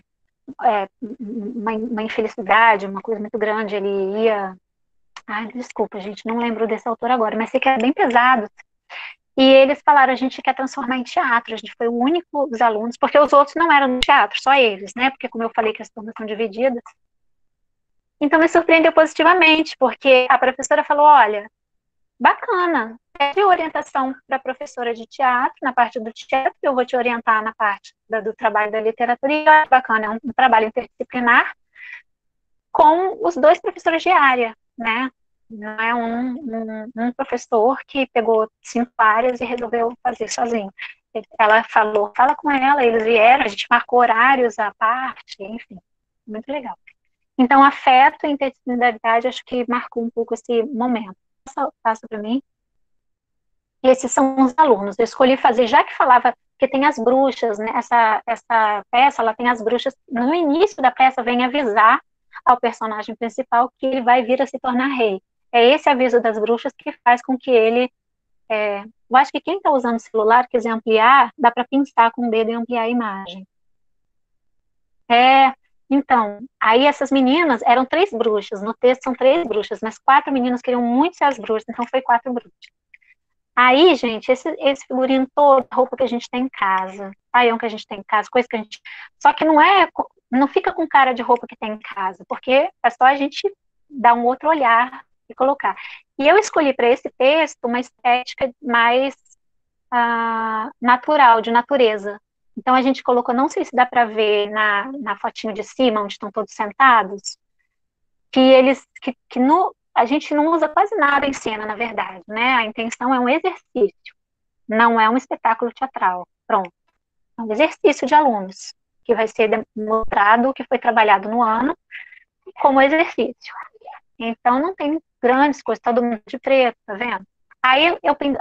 A: uma infelicidade, uma coisa muito grande. Ele ia. Ai, desculpa, gente, não lembro desse autor agora, mas sei que é bem pesado. E eles falaram: a gente quer transformar em teatro. A gente foi o único dos alunos, porque os outros não eram no teatro, só eles, né? Porque, como eu falei, que as turmas são divididas. Então, me surpreendeu positivamente, porque a professora falou: olha, bacana, pede orientação para a professora de teatro, na parte do teatro, eu vou te orientar na parte do trabalho da literatura, e olha, bacana, é um trabalho interdisciplinar com os dois professores de área, né? Não é um professor que pegou 5 áreas e resolveu fazer sozinho. Ela falou: fala com ela, eles vieram, a gente marcou horários à parte, enfim, muito legal. Então, afeto e interdisciplinaridade, acho que marcou um pouco esse momento. Passa para mim. Esses são os alunos. Eu escolhi fazer, já que falava que tem as bruxas, né? Essa peça, ela tem as bruxas. No início da peça, vem avisar ao personagem principal que ele vai vir a se tornar rei. É esse aviso das bruxas que faz com que ele. Eu acho que quem está usando o celular, quiser ampliar, dá para pinçar com o dedo e ampliar a imagem. Então, aí essas meninas eram 3 bruxas. No texto são 3 bruxas, mas 4 meninas queriam muito ser as bruxas, então foi 4 bruxas. Aí, gente, esse figurino todo, roupa que a gente tem em casa, saião que a gente tem em casa, coisa que a gente. Só que não fica com cara de roupa que tem em casa, porque é só a gente dar um outro olhar e colocar. E eu escolhi para esse texto uma estética mais natural, de natureza. Então a gente colocou, não sei se dá para ver na fotinho de cima, onde estão todos sentados, que eles que a gente não usa quase nada em cena, na verdade, né? A intenção é um exercício, não é um espetáculo teatral. Pronto. É um exercício de alunos, que vai ser demonstrado o que foi trabalhado no ano como exercício. Então não tem grandes coisas, todo mundo de preto, tá vendo? Aí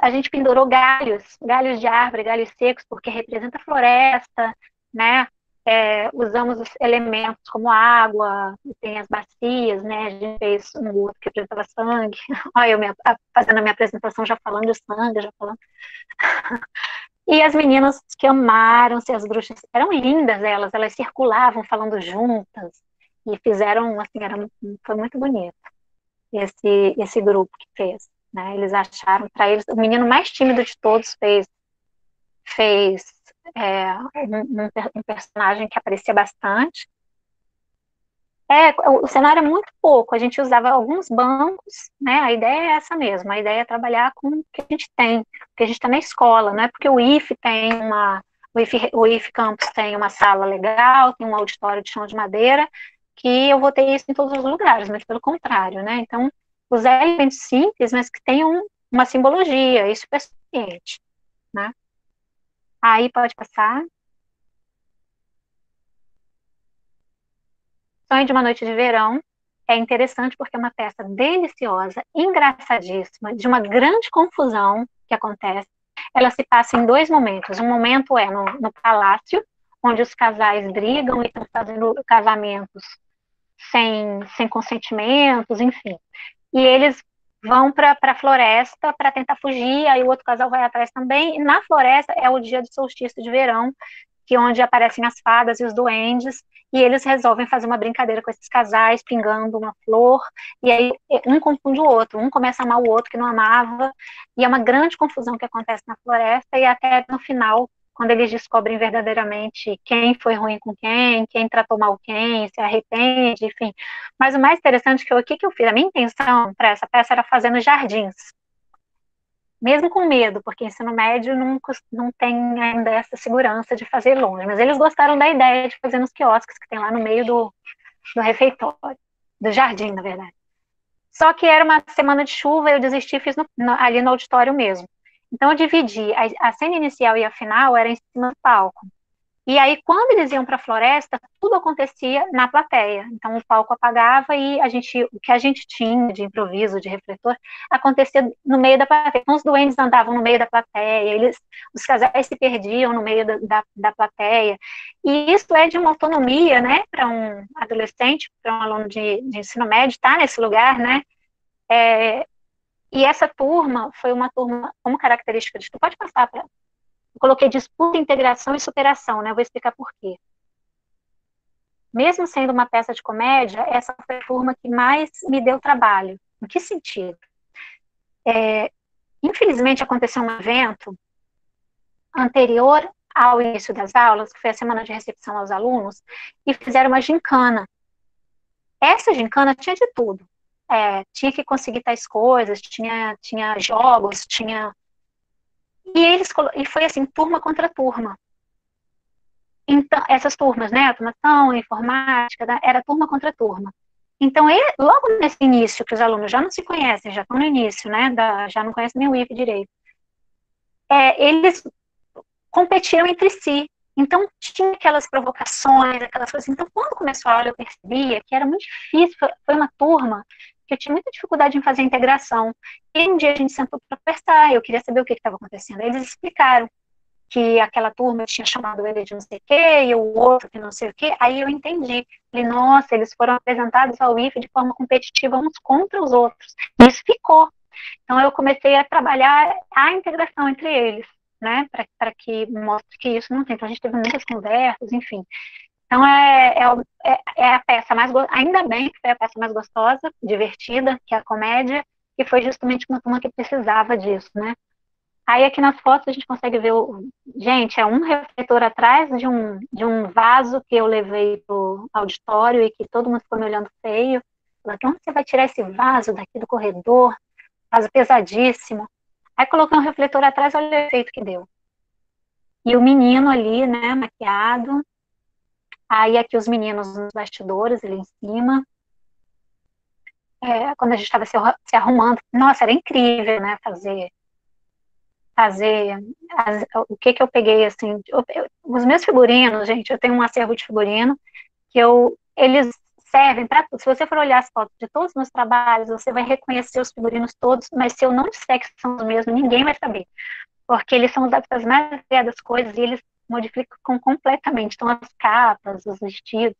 A: a gente pendurou galhos de árvore, galhos secos, porque representa a floresta, né? Usamos os elementos como água, tem as bacias, né? A gente fez um outro que apresentava sangue. Olha, eu fazendo a minha apresentação, já falando de sangue, já falando. E as meninas que amaram ser as bruxas, eram lindas elas circulavam falando juntas, e fizeram, assim, foi muito bonito esse grupo que fez. Né? Eles acharam, para eles, o menino mais tímido de todos fez um personagem que aparecia bastante. O cenário é muito pouco, a gente usava alguns bancos, né? A ideia é essa mesmo, a ideia é trabalhar com o que a gente tem, porque a gente está na escola, não é porque o IF tem o IF Campus tem uma sala legal, tem um auditório de chão de madeira, que eu vou ter isso em todos os lugares, mas pelo contrário, né? Então, usar elementos simples, mas que tenham uma simbologia, isso é suficiente, né? Aí pode passar. Sonho de uma Noite de Verão é interessante porque é uma peça deliciosa, engraçadíssima, de uma grande confusão que acontece. Ela se passa em 2 momentos. Um momento é no palácio, onde os casais brigam e estão fazendo casamentos sem consentimentos, enfim. E eles vão para a floresta para tentar fugir, aí o outro casal vai atrás também. E na floresta é o dia do solstício de verão, que onde aparecem as fadas e os duendes, e eles resolvem fazer uma brincadeira com esses casais, pingando uma flor, e aí um confunde o outro, um começa a amar o outro que não amava, e é uma grande confusão que acontece na floresta, e até no final, quando eles descobrem verdadeiramente quem foi ruim com quem tratou mal quem, se arrepende, enfim. Mas o mais interessante é que o que eu fiz, a minha intenção para essa peça era fazer nos jardins, mesmo com medo, porque ensino médio não tem ainda essa segurança de fazer longe, mas eles gostaram da ideia de fazer nos quiosques que tem lá no meio do refeitório, do jardim, na verdade. Só que era uma semana de chuva, eu desisti e fiz ali no auditório mesmo. Então eu dividi, a cena inicial e a final era em cima do palco. E aí, quando eles iam para a floresta, tudo acontecia na plateia. Então, o palco apagava e o que a gente tinha de improviso, de refletor, acontecia no meio da plateia. Então, os duendes andavam no meio da plateia, os casais se perdiam no meio da plateia. E isso é de uma autonomia, né, para um adolescente, para um aluno de ensino médio, estar nesse lugar, né? E essa turma foi uma turma, como característica de... Tu pode passar para... Eu coloquei disputa, integração e superação, né? Eu vou explicar por quê. Mesmo sendo uma peça de comédia, essa foi a turma que mais me deu trabalho. Em que sentido? Infelizmente, aconteceu um evento anterior ao início das aulas, que foi a semana de recepção aos alunos, e fizeram uma gincana. Essa gincana tinha de tudo. Tinha que conseguir tais coisas, tinha jogos, E foi assim, turma contra turma. Então, essas turmas, né, automação, informática, era turma contra turma. Então, logo nesse início, que os alunos já não se conhecem, já estão no início, né, já não conhecem nem o IF direito, eles competiram entre si. Então, tinha aquelas provocações, aquelas coisas. Então, quando começou a aula, eu percebia que era muito difícil. Foi uma turma que eu tinha muita dificuldade em fazer a integração. E um dia a gente sentou para conversar, eu queria saber o que estava acontecendo. Eles explicaram que aquela turma tinha chamado ele de não sei o quê, e o outro que não sei o quê. Aí eu entendi. Falei, nossa, eles foram apresentados ao IF de forma competitiva uns contra os outros. E isso ficou. Então eu comecei a trabalhar a integração entre eles, né, para que mostre que isso não tem. Então a gente teve muitas conversas, enfim. Então é a peça mais, ainda bem que foi a peça mais gostosa, divertida, que é a comédia, e foi justamente uma turma que precisava disso, né. Aí aqui nas fotos a gente consegue ver, gente, é um refletor atrás de um vaso que eu levei pro auditório e que todo mundo ficou me olhando feio. Falei, onde você vai tirar esse vaso daqui do corredor? Vaso pesadíssimo. Aí coloquei um refletor atrás, olha o efeito que deu. E o menino ali, né, maquiado. Aí aqui os meninos nos bastidores, ali em cima. Quando a gente estava se arrumando. Nossa, era incrível, né, fazer o que eu peguei, assim, os meus figurinos, gente, eu tenho um acervo de figurino que eles servem para tudo. Se você for olhar as fotos de todos os meus trabalhos, você vai reconhecer os figurinos todos, mas se eu não disser que são os mesmos, ninguém vai saber, porque eles são usados para as mais variadas coisas e eles modificam completamente, então as capas, os vestidos.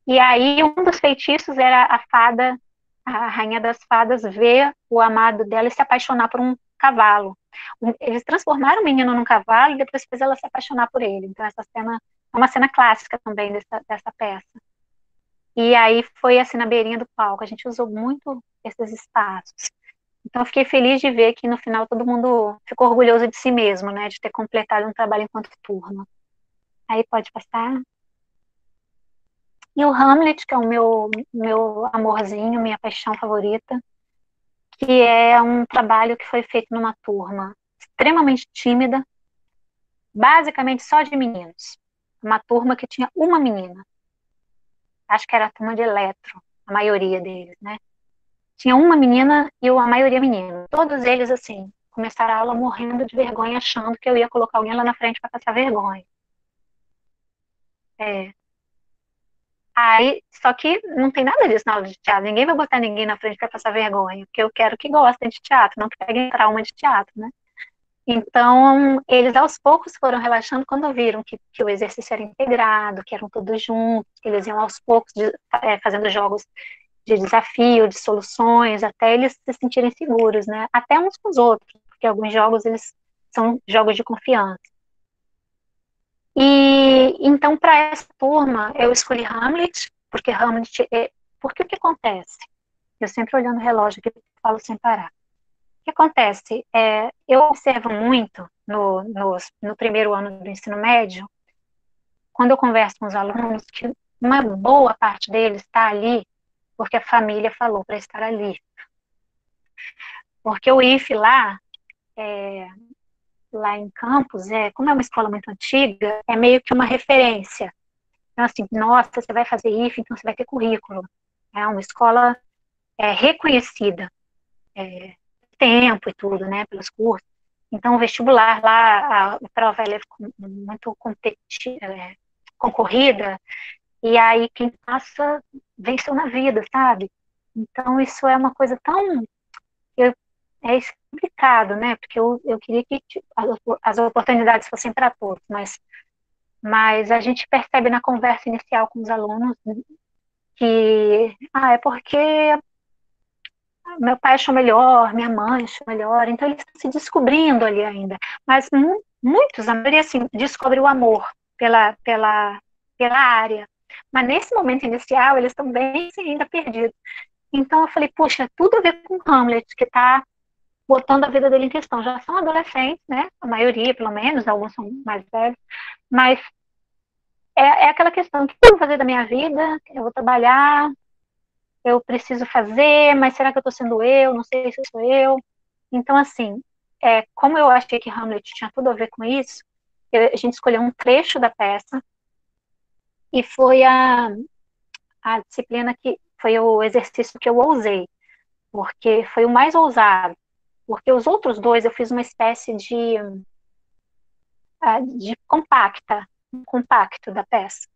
A: E aí um dos feitiços era a fada, a rainha das fadas, ver o amado dela e se apaixonar por um cavalo. Eles transformaram o menino num cavalo e depois fez ela se apaixonar por ele. Então essa cena é uma cena clássica também dessa peça. E aí foi assim na beirinha do palco. A gente usou muito esses espaços. Então eu fiquei feliz de ver que no final todo mundo ficou orgulhoso de si mesmo, né, de ter completado um trabalho enquanto turma. Aí pode passar. E o Hamlet, que é o meu amorzinho, minha paixão favorita, que é um trabalho que foi feito numa turma extremamente tímida, basicamente só de meninos. Uma turma que tinha uma menina. Acho que era a turma de eletro, a maioria deles, né? Tinha uma menina e a maioria menino. Todos eles, assim, começaram a aula morrendo de vergonha, achando que eu ia colocar alguém lá na frente para passar vergonha. Aí, só que não tem nada disso na aula de teatro. Ninguém vai botar ninguém na frente para passar vergonha, porque eu quero que gostem de teatro, não que peguem trauma de teatro, né? Então, eles aos poucos foram relaxando quando viram que o exercício era integrado, que eram todos juntos, que eles iam aos poucos fazendo jogos de desafio, de soluções, até eles se sentirem seguros, né? Até uns com os outros, porque alguns jogos eles são jogos de confiança. E então para essa turma eu escolhi Hamlet, porque porque o que acontece? Eu sempre olhando o relógio aqui, falo sem parar. O que acontece? Eu observo muito no primeiro ano do ensino médio, quando eu converso com os alunos, que uma boa parte deles está ali porque a família falou para estar ali. Porque o IF lá em Campos, como é uma escola muito antiga, é meio que uma referência. Então, assim, nossa, você vai fazer IF, então você vai ter currículo. É uma escola reconhecida, tempo e tudo, né, pelos cursos. Então, o vestibular lá, a prova ela é muito concorrida, e aí quem passa venceu na vida, sabe? Então, isso é uma coisa tão. Eu, é complicado, né? Porque eu queria que tipo, as oportunidades fossem para todos, mas a gente percebe na conversa inicial com os alunos que é porque meu pai achou melhor, minha mãe achou melhor, então eles estão se descobrindo ali ainda. Mas muitos, a maioria, assim, descobre o amor pela área. Mas nesse momento inicial, eles estão bem assim, ainda perdidos. Então eu falei, puxa, tudo a ver com Hamlet, que está botando a vida dele em questão. Já são adolescentes, né? A maioria, pelo menos, alguns são mais velhos, mas é aquela questão, o que eu vou fazer da minha vida? Eu vou trabalhar, eu preciso fazer, mas será que eu estou sendo eu? Não sei se sou eu. Então, assim, como eu achei que Hamlet tinha tudo a ver com isso, a gente escolheu um trecho da peça e foi a disciplina que foi o exercício que eu ousei, porque foi o mais ousado, porque os outros dois eu fiz uma espécie de compacto da peça,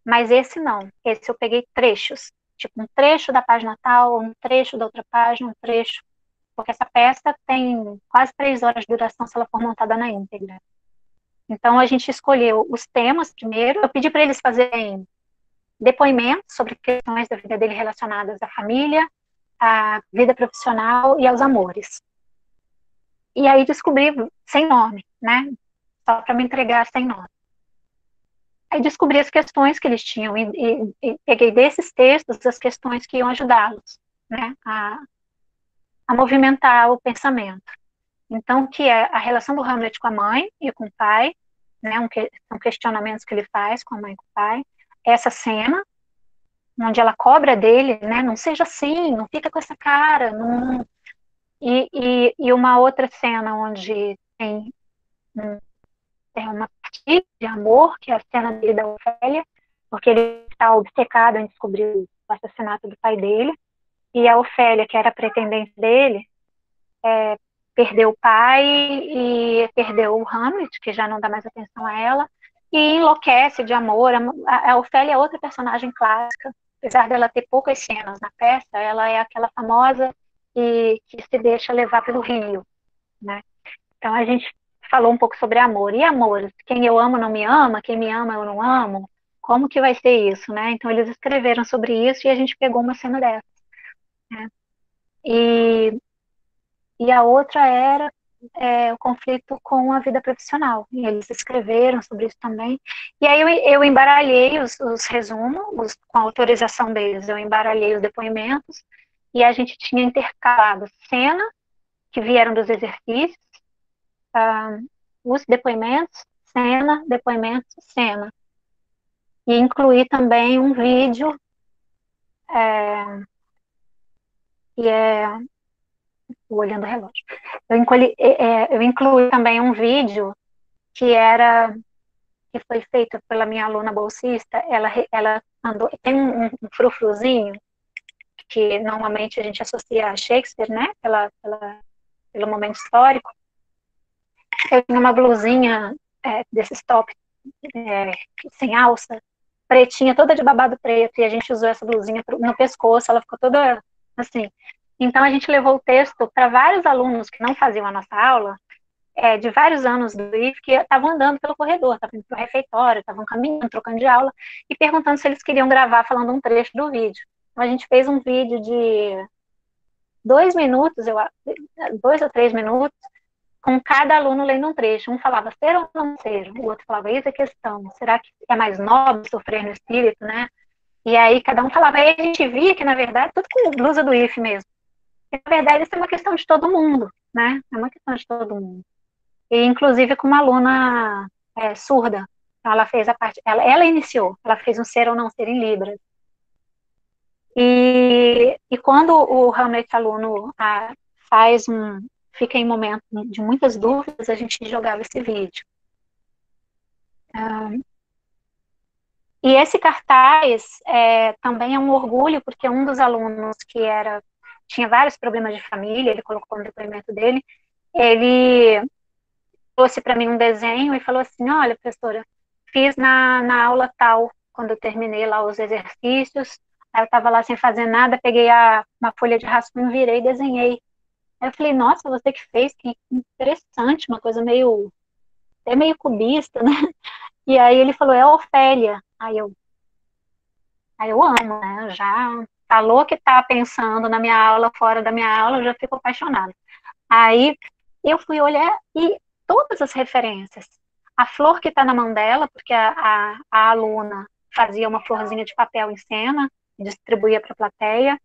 A: mas esse não, esse eu peguei trechos, tipo um trecho da página tal, um trecho da outra página, um trecho, porque essa peça tem quase 3 horas de duração se ela for montada na íntegra. Então, a gente escolheu os temas primeiro. Eu pedi para eles fazerem depoimentos sobre questões da vida dele relacionadas à família, à vida profissional e aos amores. E aí descobri sem nome, né? Só para me entregar sem nome. Aí descobri as questões que eles tinham e peguei desses textos as questões que iam ajudá-los, né? A movimentar o pensamento. Então, que é a relação do Hamlet com a mãe e com o pai, né? São questionamentos que ele faz com a mãe e com o pai. Essa cena, onde ela cobra dele, né? Não seja assim, não fica com essa cara. Não... E uma outra cena onde tem uma partilha de amor, que é a cena dele da Ofélia, porque ele está obcecado em descobrir o assassinato do pai dele. E a Ofélia, que era a pretendente dele, perdeu o pai e perdeu o Hamlet, que já não dá mais atenção a ela, e enlouquece de amor. A Ofélia é outra personagem clássica, apesar dela ter poucas cenas na peça, ela é aquela famosa que se deixa levar pelo rio, né? Então a gente falou um pouco sobre amor. E amor, quem eu amo não me ama, quem me ama eu não amo, como que vai ser isso, né? Então eles escreveram sobre isso e a gente pegou uma cena dessa, né? E a outra era o conflito com a vida profissional. E eles escreveram sobre isso também. E aí eu embaralhei os resumos, com a autorização deles, eu embaralhei os depoimentos, e a gente tinha intercalado cena, que vieram dos exercícios, os depoimentos, cena, depoimentos, cena. E incluí também um vídeo, que é olhando o relógio. Eu incluí também um vídeo que foi feito pela minha aluna bolsista. Ela mandou, tem um frufruzinho que normalmente a gente associa a Shakespeare, né? Pelo momento histórico. Eu tinha uma blusinha desses top sem alça, pretinha, toda de babado preto, e a gente usou essa blusinha no pescoço, ela ficou toda assim. Então a gente levou o texto para vários alunos que não faziam a nossa aula, de vários anos do IF, que estavam andando pelo corredor, estavam indo para o refeitório, estavam caminhando, trocando de aula, e perguntando se eles queriam gravar falando um trecho do vídeo. Então a gente fez um vídeo de 2 minutos, 2 ou 3 minutos, com cada aluno lendo um trecho. Um falava ser ou não ser, o outro falava isso é questão, será que é mais nobre sofrer no espírito, né? E aí cada um falava, aí a gente via que na verdade, tudo com blusa do IF mesmo, que na verdade isso é uma questão de todo mundo, né? É uma questão de todo mundo. E inclusive com uma aluna surda, então ela fez a parte, ela iniciou, ela fez um ser ou não ser em Libras. E quando o Hamlet aluno fica em momento de muitas dúvidas, a gente jogava esse vídeo. E esse cartaz também é um orgulho, porque um dos alunos tinha vários problemas de família, ele colocou no depoimento dele, ele trouxe para mim um desenho e falou assim, olha, professora, fiz na aula tal, quando eu terminei lá os exercícios, aí eu estava lá sem fazer nada, peguei uma folha de rascunho, virei e desenhei. Aí eu falei, nossa, você que fez, que interessante, uma coisa até meio cubista, né? E aí ele falou, é Ofélia. Aí eu amo, né? Eu já falou que tá pensando na minha aula, fora da minha aula, eu já fico apaixonada. Aí eu fui olhar e todas as referências. A flor que está na mão dela, porque a aluna fazia uma florzinha de papel em cena, e distribuía para a plateia.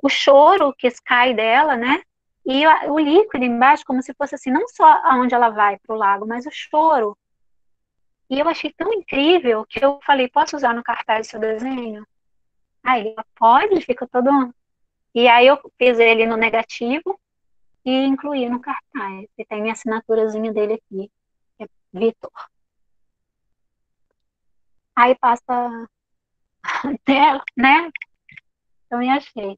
A: O choro que cai dela, né? E o líquido embaixo, como se fosse assim, não só aonde ela vai para o lago, mas o choro. E eu achei tão incrível que eu falei, posso usar no cartaz seu desenho? Aí ela, pode, fica todo... E aí eu fiz ele no negativo e incluí no cartaz. E tem minha assinaturazinha dele aqui, que é Vitor. Aí passa dela, né? Então eu achei.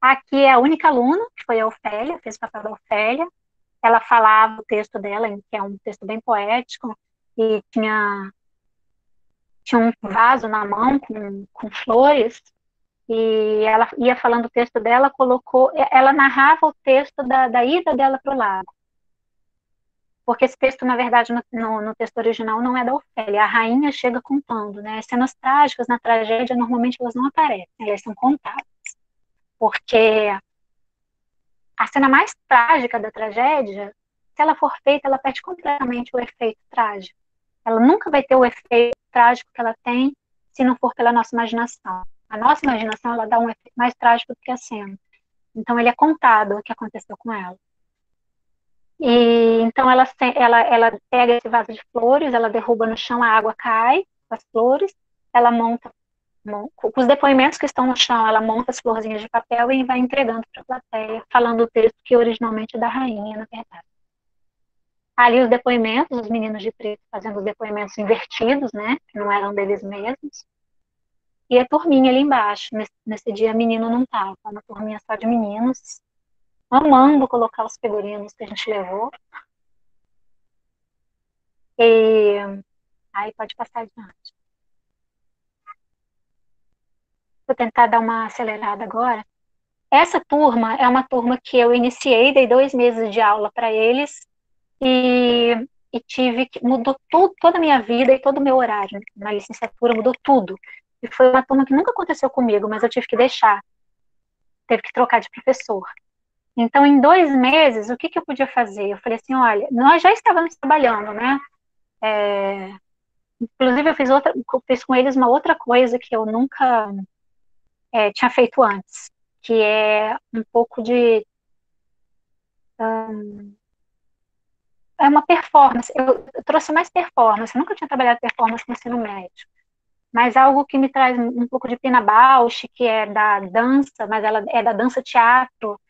A: Aqui é a única aluna, que foi a Ofélia, fez o papel da Ofélia. Ela falava o texto dela, que é um texto bem poético, e tinha um vaso na mão com flores, e ela ia falando o texto dela, ela narrava o texto da ida dela para o lago. Porque esse texto, na verdade, no texto original não é da Ofélia, a rainha chega contando, né? As cenas trágicas na tragédia, normalmente elas não aparecem, elas são contadas. Porque a cena mais trágica da tragédia, se ela for feita, ela perde completamente o efeito trágico. Ela nunca vai ter o efeito trágico que ela tem se não for pela nossa imaginação. A nossa imaginação, ela dá um efeito mais trágico do que a cena. Então, ele é contado o que aconteceu com ela. E então ela pega esse vaso de flores, ela derruba no chão, a água cai, as flores, ela com os depoimentos que estão no chão, ela monta as florzinhas de papel e vai entregando para a plateia, falando o texto que originalmente é da rainha, na verdade. Ali os depoimentos, os meninos de preto fazendo os depoimentos invertidos, né, que não eram deles mesmos. E a turminha ali embaixo, nesse dia a menino não estava, uma turminha só de meninos, amando colocar os figurinos que a gente levou. E aí pode passar adiante. Vou tentar dar uma acelerada agora. Essa turma é uma turma que eu iniciei, dei 2 meses de aula para eles e, mudou tudo, toda a minha vida e todo o meu horário na licenciatura, mudou tudo. E foi uma turma que nunca aconteceu comigo, mas eu tive que deixar, teve que trocar de professor. Então, em 2 meses, o que eu podia fazer? Eu falei assim, olha, nós já estávamos trabalhando, né? Inclusive, eu fiz com eles uma outra coisa que eu nunca tinha feito antes, que é um pouco de... é uma performance. Eu trouxe mais performance. Eu nunca tinha trabalhado performance no ensino médio. Mas algo que me traz um pouco de Pina Bausch, que é da dança, mas ela é da dança-teatro.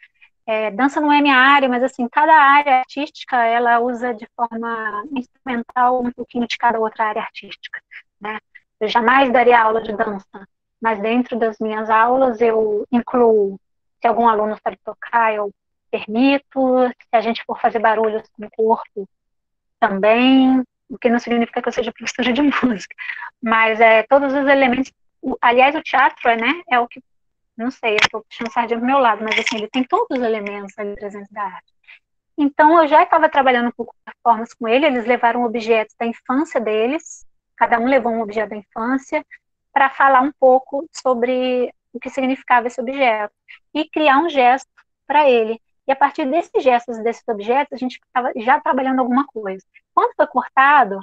A: Dança não é minha área, mas assim, cada área artística, ela usa de forma instrumental um pouquinho de cada outra área artística, né? Eu jamais daria aula de dança, mas dentro das minhas aulas eu incluo, se algum aluno sabe tocar, eu permito, se a gente for fazer barulhos com o corpo, também, o que não significa que eu seja professora de música, mas todos os elementos, aliás, o teatro, né, é o que, não sei, eu estou puxando sardinha do meu lado, mas assim, ele tem todos os elementos ali presentes da arte. Então, eu já estava trabalhando um pouco de performance com ele, eles levaram objetos da infância deles, cada um levou um objeto da infância, para falar um pouco sobre o que significava esse objeto, e criar um gesto para ele. E a partir desses gestos, desses objetos, a gente estava já trabalhando alguma coisa. Quando foi cortado, eu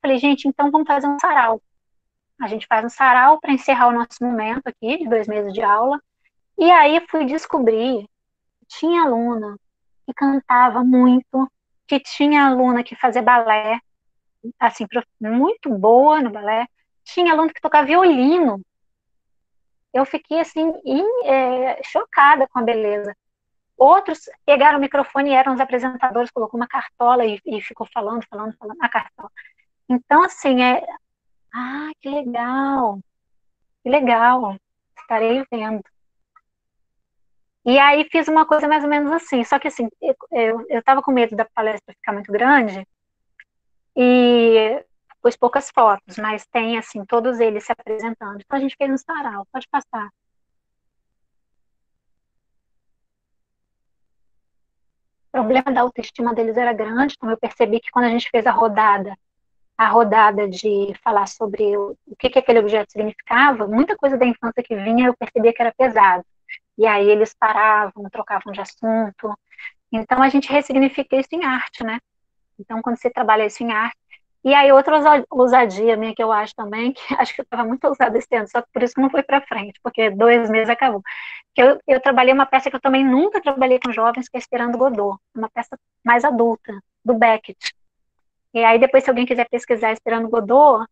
A: falei, gente, então vamos fazer um sarau. A gente faz um sarau para encerrar o nosso momento aqui, de 2 meses de aula. E aí fui descobrir que tinha aluna que cantava muito, que tinha aluna que fazia balé, assim, muito boa no balé, tinha aluna que tocava violino. Eu fiquei, assim, chocada com a beleza. Outros pegaram o microfone e eram os apresentadores, colocou uma cartola e ficou falando a cartola. Então, assim, que legal, que legal, estarei vendo. E aí fiz uma coisa mais ou menos assim, só que assim, eu tava com medo da palestra ficar muito grande e pus poucas fotos, mas tem assim, todos eles se apresentando. Então a gente fez um sarau, pode passar. O problema da autoestima deles era grande, então eu percebi que quando a gente fez a rodada de falar sobre o que aquele objeto significava, muita coisa da infância que vinha eu percebia que era pesado. E aí eles paravam, trocavam de assunto. Então a gente ressignifica isso em arte, né? Então quando você trabalha isso em arte. E aí outra ousadia minha que eu acho também, que acho que eu estava muito ousada esse ano, só que por isso que não foi para frente, porque 2 meses acabou. Que eu trabalhei uma peça que eu também nunca trabalhei com jovens, que é Esperando Godot, uma peça mais adulta, do Beckett. E aí depois, se alguém quiser pesquisar Esperando Godot,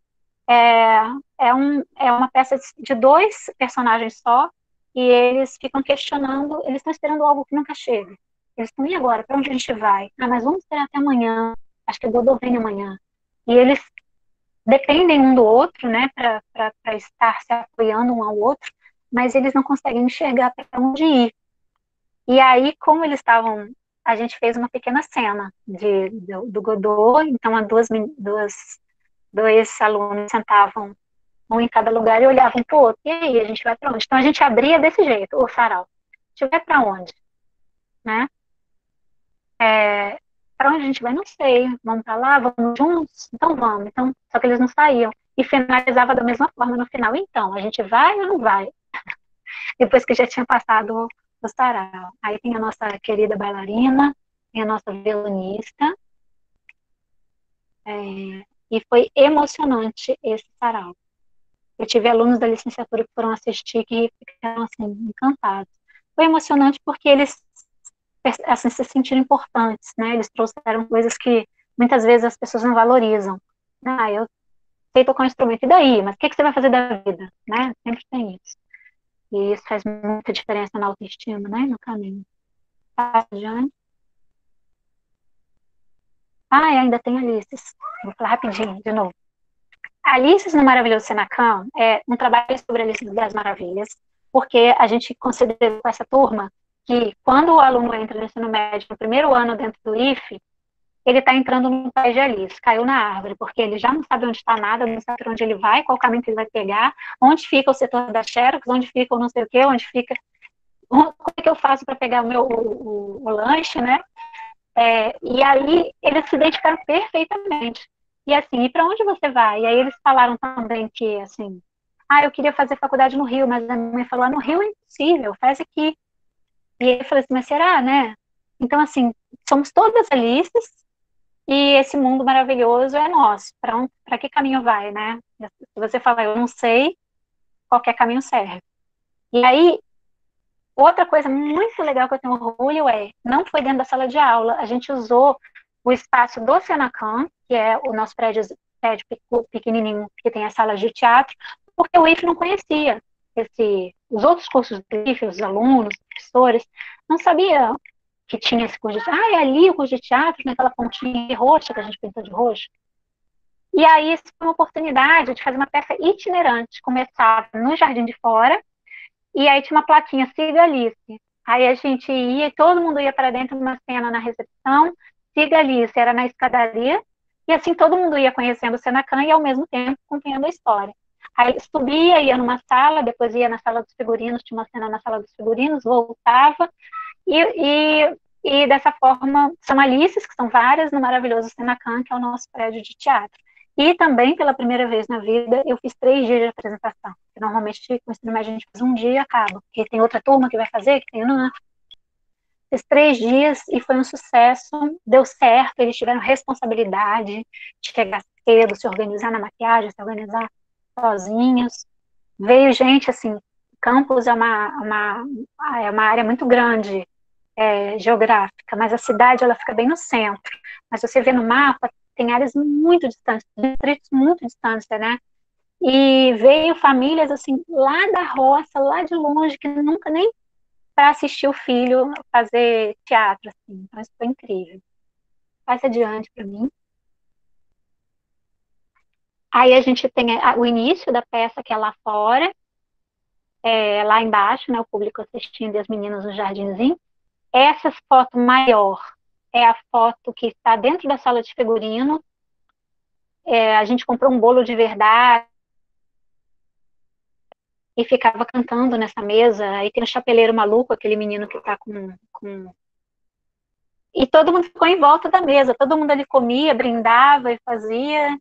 A: é, é uma peça de dois personagens só, e eles ficam questionando, eles estão esperando algo que nunca chega. Eles estão, e agora? Para onde a gente vai? Ah, mas vamos esperar até amanhã. Acho que o Godot vem amanhã. E eles dependem um do outro, né, para estar se apoiando um ao outro, mas eles não conseguem enxergar para onde ir. E aí, como eles estavam, a gente fez uma pequena cena do Godot, então dois alunos sentavam um em cada lugar e olhavam para o outro. E aí, a gente vai para onde? Então a gente abria desse jeito, o sarau. A gente vai para onde? Né? Para onde a gente vai? Não sei. Vamos para lá? Vamos juntos? Então vamos. Então, só que eles não saíam. E finalizava da mesma forma no final. Então, a gente vai ou não vai? Depois que já tinha passado o sarau. Aí tem a nossa querida bailarina, tem a nossa violonista. E foi emocionante esse sarau. Eu tive alunos da licenciatura que foram assistir que ficaram assim, encantados. Foi emocionante porque eles assim, se sentiram importantes, né? Eles trouxeram coisas que muitas vezes as pessoas não valorizam. Ah, eu sei tocar um instrumento, e daí? Mas o que você vai fazer da vida? Né? Sempre tem isso. E isso faz muita diferença na autoestima, né? No caminho. Tá, Jane? Ah, e ainda tem Alices. Vou falar rapidinho, de novo. Alices no Maravilhoso Senacan é um trabalho sobre Alice das Maravilhas, porque a gente considerou com essa turma que quando o aluno entra no ensino médio, no primeiro ano dentro do IFE, ele está entrando no país de Alice, caiu na árvore, porque ele já não sabe onde está nada, não sabe para onde ele vai, qual caminho que ele vai pegar, onde fica o setor da Xerox, onde fica o não sei o quê, onde fica... Como é que eu faço para pegar o lanche, né? E aí eles se identificaram perfeitamente. E assim, e para onde você vai? E aí eles falaram também que, assim, eu queria fazer faculdade no Rio, mas a minha mãe falou, no Rio é impossível, faz aqui. E ele falou assim, mas será, né? Então, assim, somos todas Alices e esse mundo maravilhoso é nosso. Para que caminho vai, né? Se você falar, eu não sei, qualquer caminho serve. E aí, outra coisa muito legal que eu tenho orgulho não foi dentro da sala de aula, a gente usou o espaço do Senacan, que é o nosso prédio pequenininho, que tem as salas de teatro, porque o IFE não conhecia os outros cursos do IFE, os alunos, os professores, não sabiam que tinha esse curso de teatro. É ali o curso de teatro, naquela pontinha roxa que a gente pintou de roxo. E aí, isso foi uma oportunidade de fazer uma peça itinerante. Começava no Jardim de Fora, e aí tinha uma plaquinha, siga Alice. Aí a gente ia, todo mundo ia para dentro de uma cena na recepção, siga Alice, era na escadaria, e assim todo mundo ia conhecendo o Senacan e ao mesmo tempo acompanhando a história. Aí subia, ia numa sala, depois ia na sala dos figurinos, tinha uma cena na sala dos figurinos, voltava, e dessa forma, são Alices, que são várias, no maravilhoso Senacan, que é o nosso prédio de teatro. E também, pela primeira vez na vida, eu fiz 3 dias de apresentação. Normalmente, com o ensino médio, a gente faz um dia e acaba. Porque tem outra turma que vai fazer, que tem... Não. Fiz 3 dias e foi um sucesso. Deu certo, eles tiveram responsabilidade de chegar cedo, se organizar na maquiagem, se organizar sozinhos. Veio gente, assim, campus é uma área muito grande, geográfica, mas a cidade ela fica bem no centro. Mas você vê no mapa, tem áreas muito distantes, distritos muito distantes, né? E veio famílias assim lá da roça, lá de longe, que nunca nem para assistir o filho fazer teatro, assim. Então isso foi incrível. Passa adiante para mim. Aí a gente tem o início da peça que é lá fora, lá embaixo, né, o público assistindo e as meninas no jardinzinho. Essa foto maior é a foto que está dentro da sala de figurino. A gente comprou um bolo de verdade e ficava cantando nessa mesa. Aí tem o chapeleiro maluco, aquele menino que está com... E todo mundo ficou em volta da mesa, todo mundo ali comia, brindava e fazia,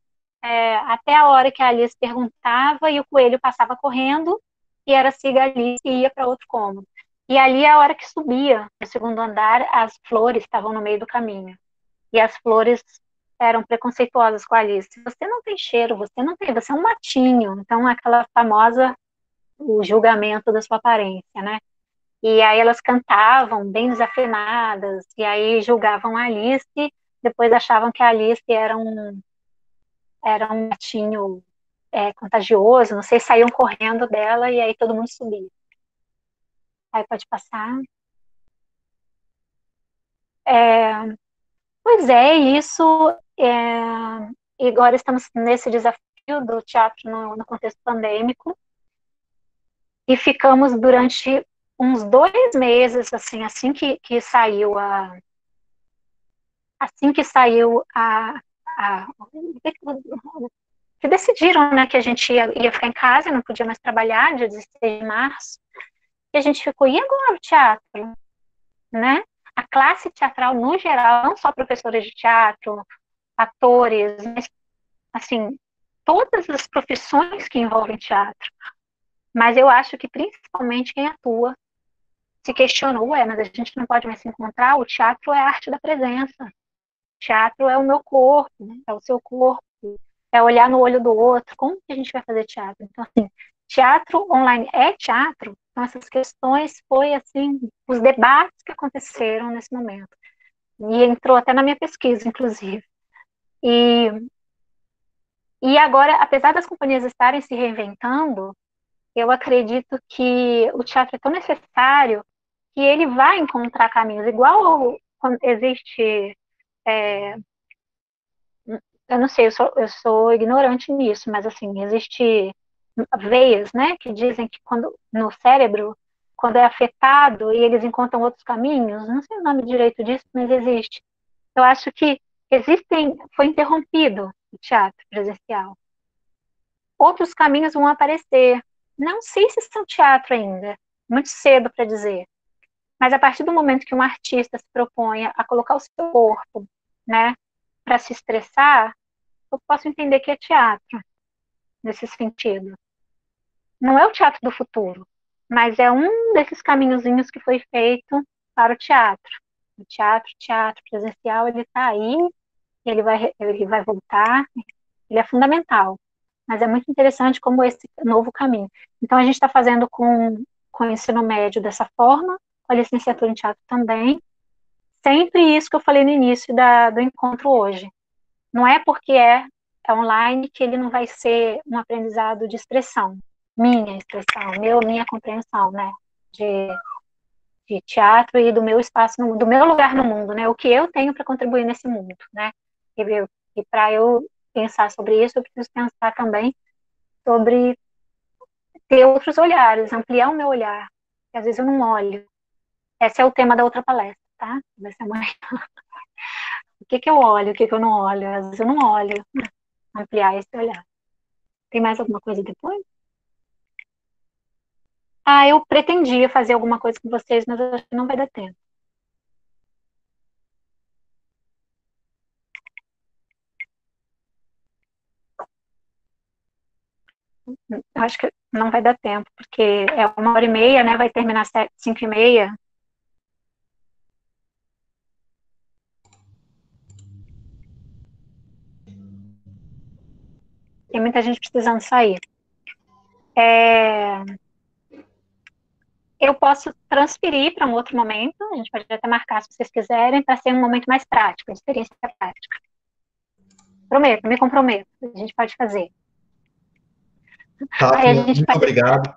A: até a hora que a Alice perguntava e o coelho passava correndo e era siga Alice e ia para outro cômodo. E ali, a hora que subia no segundo andar, as flores estavam no meio do caminho. E as flores eram preconceituosas com a Alice. Você não tem cheiro, você não tem, você é um matinho. Então, aquela famosa, o julgamento da sua aparência, né? E aí elas cantavam bem desafinadas, e aí julgavam a Alice, depois achavam que a Alice era um gatinho contagioso, não sei, saíam correndo dela, e aí todo mundo subia. Aí pode passar. Pois é, isso. E agora estamos nesse desafio do teatro no contexto pandêmico, e ficamos durante uns 2 meses, assim que saiu que decidiram, né, que a gente ia ficar em casa, não podia mais trabalhar, dia 16 de março, e a gente ficou, e agora o teatro, né? A classe teatral, no geral, não só professores de teatro, atores, mas, assim, todas as profissões que envolvem teatro, mas eu acho que principalmente quem atua se questionou, mas a gente não pode mais se encontrar, o teatro é a arte da presença, o teatro é o meu corpo, né? É o seu corpo, é olhar no olho do outro, como que a gente vai fazer teatro? Então, assim, teatro online é teatro? Então, essas questões foi, assim, os debates que aconteceram nesse momento. E entrou até na minha pesquisa, inclusive. E, e agora, apesar das companhias estarem se reinventando, eu acredito que o teatro é tão necessário que ele vai encontrar caminhos. Igual quando existe... eu não sei, eu sou ignorante nisso, mas assim, existe veias, né, que dizem que quando no cérebro, quando é afetado e eles encontram outros caminhos, não sei o nome direito disso, mas existe. Eu acho que foi interrompido o teatro presencial. Outros caminhos vão aparecer. Não sei se são teatro ainda, muito cedo para dizer. Mas a partir do momento que um artista se propõe a colocar o seu corpo, né, para se expressar, eu posso entender que é teatro, nesse sentido. Não é o teatro do futuro, mas é um desses caminhozinhos que foi feito para o teatro. O teatro presencial, ele está aí, ele vai voltar, ele é fundamental. Mas é muito interessante como esse novo caminho. Então, a gente está fazendo com o ensino médio dessa forma, com a licenciatura em teatro também. Sempre isso que eu falei no início do encontro hoje. Não é porque é online que ele não vai ser um aprendizado de expressão, minha expressão, minha compreensão, né, de teatro e do meu espaço, do meu lugar no mundo, né, o que eu tenho para contribuir nesse mundo, né, e para eu pensar sobre isso, eu preciso pensar também sobre ter outros olhares, ampliar o meu olhar, que às vezes eu não olho. Esse é o tema da outra palestra, tá? Vai ser amanhã. O que que eu olho, o que que eu não olho? Às vezes eu não olho, ampliar esse olhar. Tem mais alguma coisa depois? Eu pretendia fazer alguma coisa com vocês, mas eu acho que não vai dar tempo. Eu acho que não vai dar tempo, porque é 1h30, né? Vai terminar às 5h30. Tem muita gente precisando sair. Eu posso transferir para um outro momento, a gente pode até marcar se vocês quiserem, para ser um momento mais prático, experiência prática. Prometo, me comprometo, a gente pode fazer.
B: Tá, muito obrigado.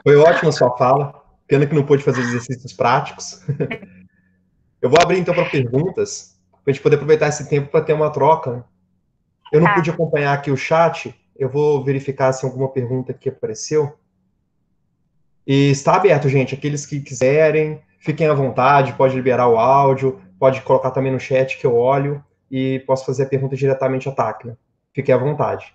B: Foi ótima a sua fala. Pena que não pôde fazer exercícios práticos. Eu vou abrir então para perguntas, para a gente poder aproveitar esse tempo para ter uma troca. Eu não pude acompanhar aqui o chat, eu vou verificar se alguma pergunta aqui apareceu. E está aberto, gente. Aqueles que quiserem, fiquem à vontade, pode liberar o áudio, pode colocar também no chat que eu olho e posso fazer a pergunta diretamente à Tacna. Fiquem à vontade.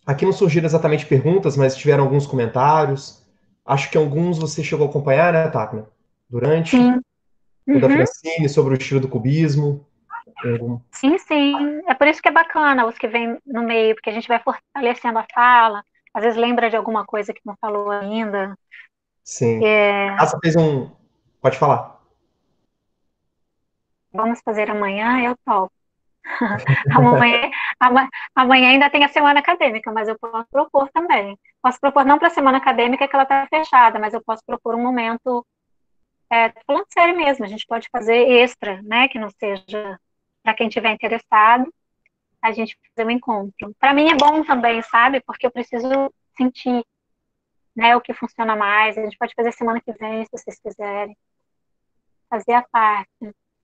B: Aqui não surgiram exatamente perguntas, mas tiveram alguns comentários. Acho que alguns você chegou a acompanhar, né, Tacna? Durante
A: Sim.
B: o da
A: Uhum.
B: Francine sobre o estilo do cubismo.
A: Sim, sim. É por isso que é bacana os que vêm no meio, porque a gente vai fortalecendo a fala, às vezes lembra de alguma coisa que não falou ainda.
B: Sim.
A: É,
B: Ah, você fez um. Pode falar.
A: vamos fazer amanhã, eu topo. Amanhã, amanhã ainda tem a semana acadêmica, mas eu posso propor também. Posso propor não para a semana acadêmica que ela está fechada, mas eu posso propor um momento, tô falando sério mesmo, a gente pode fazer extra, né, que não seja para quem tiver interessado, a gente fazer um encontro. Para mim é bom também, sabe, porque eu preciso sentir, né, o que funciona mais, a gente pode fazer semana que vem, se vocês quiserem, fazer a parte.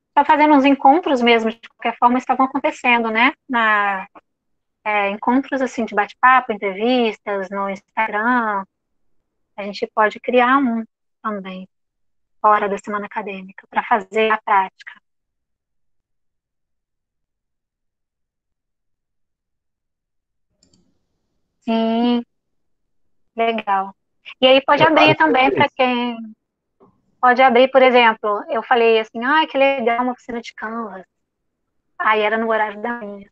A: Está fazendo uns encontros mesmo, de qualquer forma, estavam acontecendo, né, encontros assim de bate-papo, entrevistas no Instagram. A gente pode criar um também, fora da semana acadêmica, para fazer a prática. Sim, legal. E aí pode
B: Vale
A: abrir
B: o
A: também para
B: interesse.
A: quem. Pode abrir, por exemplo, eu falei assim, ah, que legal uma oficina de Canvas. Aí era no horário da minha.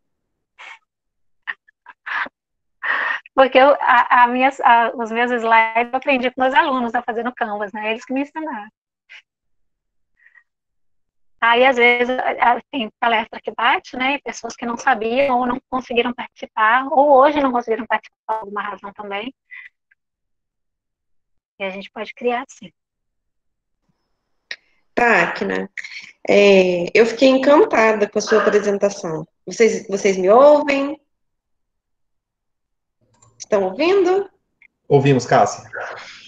A: Porque os meus slides eu aprendi com meus alunos a fazer no Canvas, né? Eles que me ensinaram. Aí, às vezes, tem palestra que bate, né? E pessoas que não sabiam ou não conseguiram participar, ou hoje não conseguiram participar por alguma razão também. E a gente pode criar, sim.
C: Tacna, eu fiquei encantada com a sua apresentação. Vocês me ouvem? Estão ouvindo?
B: Ouvimos, Cássia.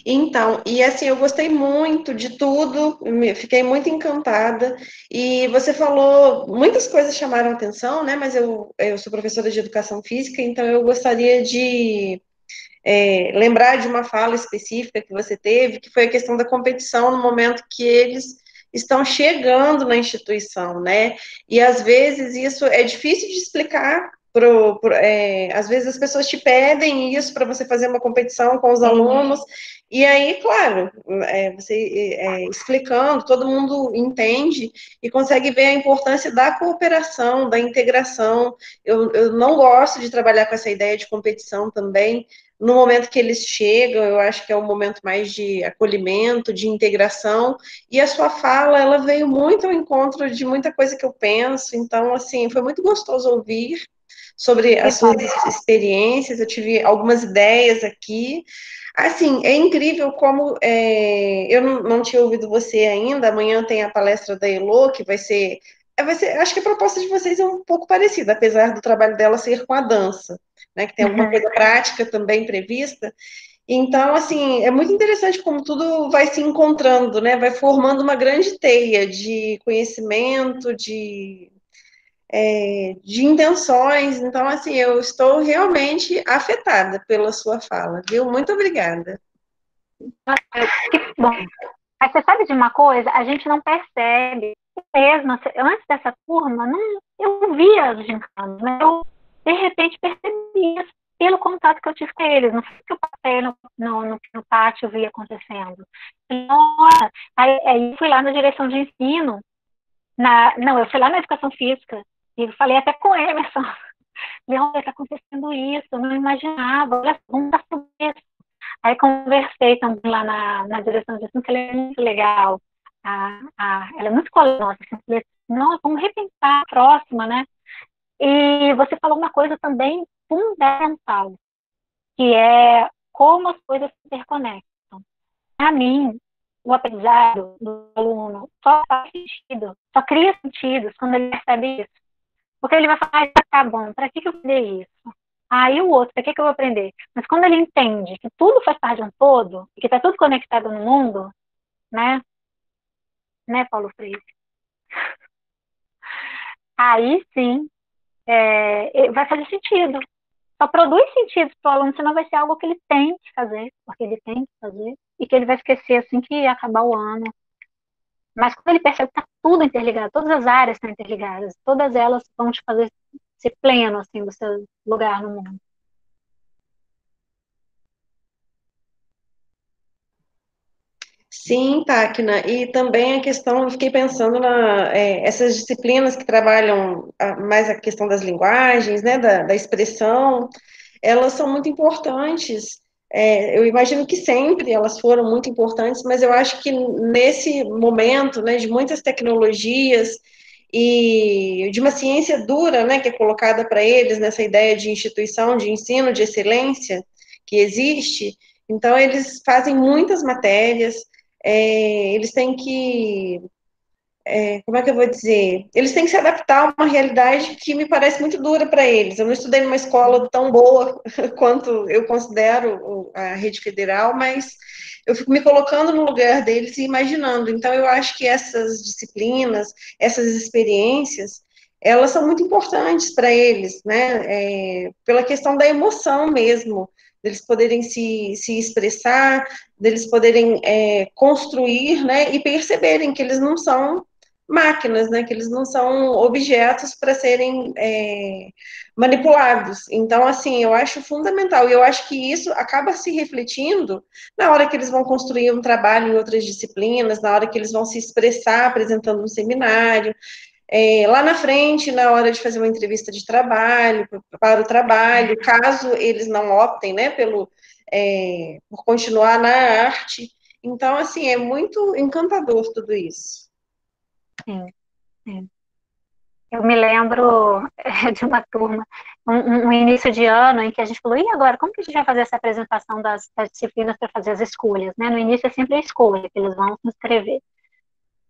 C: Então, e assim, eu gostei muito de tudo, fiquei muito encantada. E você falou, muitas coisas chamaram atenção, né? Mas eu sou professora de educação física, então eu gostaria de lembrar de uma fala específica que você teve, que foi a questão da competição no momento que eles estão chegando na instituição, né? E às vezes isso é difícil de explicar. Às vezes as pessoas te pedem isso para você fazer uma competição com os alunos, e aí, claro, você explicando, todo mundo entende e consegue ver a importância da cooperação, da integração. Eu não gosto de trabalhar com essa ideia de competição também, no momento que eles chegam, eu acho que é um momento mais de acolhimento, de integração, e a sua fala, ela veio muito ao encontro de muita coisa que eu penso, então, assim, foi muito gostoso ouvir sobre
A: Que
C: as suas
A: bom.
C: experiências, eu tive algumas ideias aqui, assim, é incrível como, eu não tinha ouvido você ainda, amanhã tem a palestra da Elo, que acho que a proposta de vocês é um pouco parecida, apesar do trabalho dela ser com a dança, né, que tem alguma
A: Uhum.
C: coisa prática também prevista. Então, assim, é muito interessante como tudo vai se encontrando, né? Vai formando uma grande teia de conhecimento, de intenções. Então, assim, eu estou realmente afetada pela sua fala, viu? Muito obrigada.
A: Que bom. Mas você sabe de uma coisa? A gente não percebe. Mesmo, antes dessa turma, não, eu via os gincanos, mas eu, de repente, percebi isso pelo contato que eu tive com eles. Não foi que eu passei no pátio e vi acontecendo. Nossa, aí eu fui lá na direção de ensino, não, eu fui lá na educação física e falei até com o Emerson. Olha, está acontecendo isso, eu não imaginava, olha, vamos dar isso. Aí conversei também lá na direção de ensino, que ela é muito legal. Ela é muito colega nossa. Assim, falei, nossa, vamos repensar a próxima, né? E você falou uma coisa também fundamental, que é como as coisas se interconectam. Para mim, o aprendizado do aluno só faz sentido, só cria sentido quando ele percebe isso. Porque ele vai falar, ah, tá bom, para que eu fiz isso? Aí o outro, o que eu vou aprender? Mas quando ele entende que tudo faz parte de um todo, e que está tudo conectado no mundo, né? Né, Paulo Freire? Aí sim, vai fazer sentido. Só produz sentido para o aluno, senão vai ser algo que ele tem que fazer, porque ele tem que fazer, e que ele vai esquecer assim que acabar o ano. Mas quando ele percebe que está tudo interligado, todas as áreas estão interligadas, todas elas vão te fazer ser pleno assim, do seu lugar no mundo.
C: Sim, Tacna, e também a questão, eu fiquei pensando essas disciplinas que trabalham mais a questão das linguagens, né, da expressão, elas são muito importantes. Eu imagino que sempre elas foram muito importantes, mas eu acho que nesse momento, né, de muitas tecnologias e de uma ciência dura, né, que é colocada para eles nessa ideia de instituição de ensino de excelência que existe, então eles fazem muitas matérias, eles têm que como é que eu vou dizer? Eles têm que se adaptar a uma realidade que me parece muito dura para eles. Eu não estudei numa escola tão boa quanto eu considero a rede federal, mas eu fico me colocando no lugar deles e imaginando. Então, eu acho que essas disciplinas, essas experiências, elas são muito importantes para eles, né? Pela questão da emoção mesmo, deles poderem se expressar, deles poderem construir, né? E perceberem que eles não são máquinas, né? Que eles não são objetos para serem manipulados. Então, assim, eu acho fundamental. E eu acho que isso acaba se refletindo na hora que eles vão construir um trabalho em outras disciplinas, na hora que eles vão se expressar apresentando um seminário, lá na frente, na hora de fazer uma entrevista de trabalho, para o trabalho, caso eles não optem, né, por continuar na arte. Então, assim, é muito encantador tudo isso.
A: Sim, sim. Eu me lembro de uma turma, um início de ano, em que a gente falou, e agora, como que a gente vai fazer essa apresentação das disciplinas para fazer as escolhas, né? No início é sempre a escolha, que eles vão se inscrever.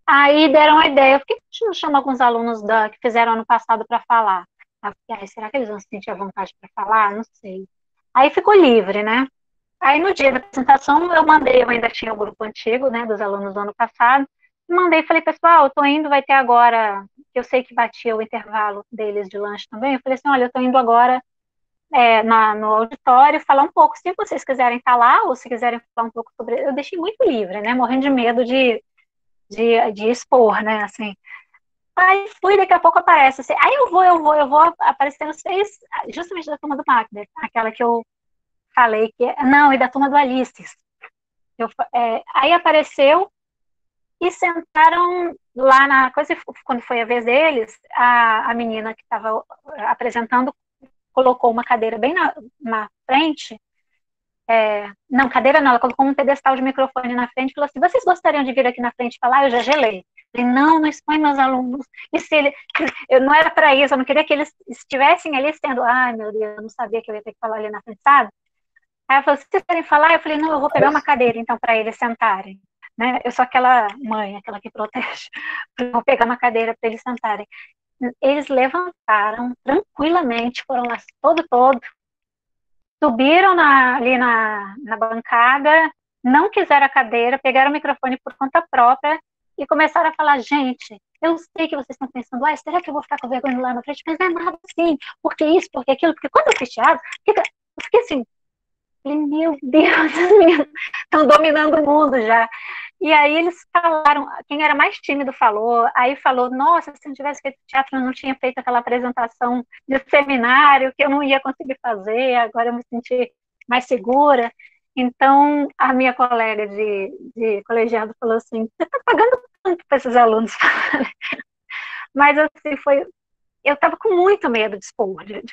A: Aí deram a ideia, por que a gente não chama alguns alunos que fizeram ano passado para falar? Aí, será que eles vão se sentir à vontade para falar? Não sei. Aí ficou livre, né? Aí no dia da apresentação eu ainda tinha o grupo antigo, né, dos alunos do ano passado, mandei e falei, pessoal, eu tô indo, vai ter agora, eu sei que batia o intervalo deles de lanche também, eu falei assim, olha, eu tô indo agora no auditório falar um pouco, se vocês quiserem estar lá, ou se quiserem falar um pouco sobre, eu deixei muito livre, né, morrendo de medo de expor, né, assim. Aí fui, daqui a pouco aparece, assim, aí eu vou aparecendo seis, justamente da turma do Macbeth, aquela que eu falei que, não, e da turma do Alices. Aí apareceu e sentaram lá na coisa, quando foi a vez deles, a menina que estava apresentando colocou uma cadeira bem na frente, não, cadeira não, ela colocou um pedestal de microfone na frente e falou assim, vocês gostariam de vir aqui na frente falar? Eu já gelei. Falei, não expõe meus alunos. E se eu não era para isso, eu não queria que eles estivessem ali sendo, ai meu Deus, eu não sabia que eu ia ter que falar ali na frente, sabe? Aí ela falou, se vocês querem falar? Eu falei, não, eu vou pegar uma cadeira, então, para eles sentarem. Né? Eu sou aquela mãe, aquela que protege. Eu vou pegar uma cadeira para eles sentarem. Eles levantaram tranquilamente, foram lá todo, subiram ali na bancada, não quiseram a cadeira, pegaram o microfone por conta própria e começaram a falar, gente, eu sei que vocês estão pensando, será que eu vou ficar com vergonha lá na frente? Mas não é nada assim, porque isso, porque aquilo, porque quando eu fiz teatro, eu fiquei assim, meu Deus, estão dominando o mundo já. E aí eles falaram, quem era mais tímido aí falou, nossa, se eu não tivesse feito teatro, eu não tinha feito aquela apresentação de seminário, que eu não ia conseguir fazer, agora eu me senti mais segura. Então, a minha colega de colegiado falou assim, você está pagando tanto para esses alunos? Mas assim, eu estava com muito medo de expor, de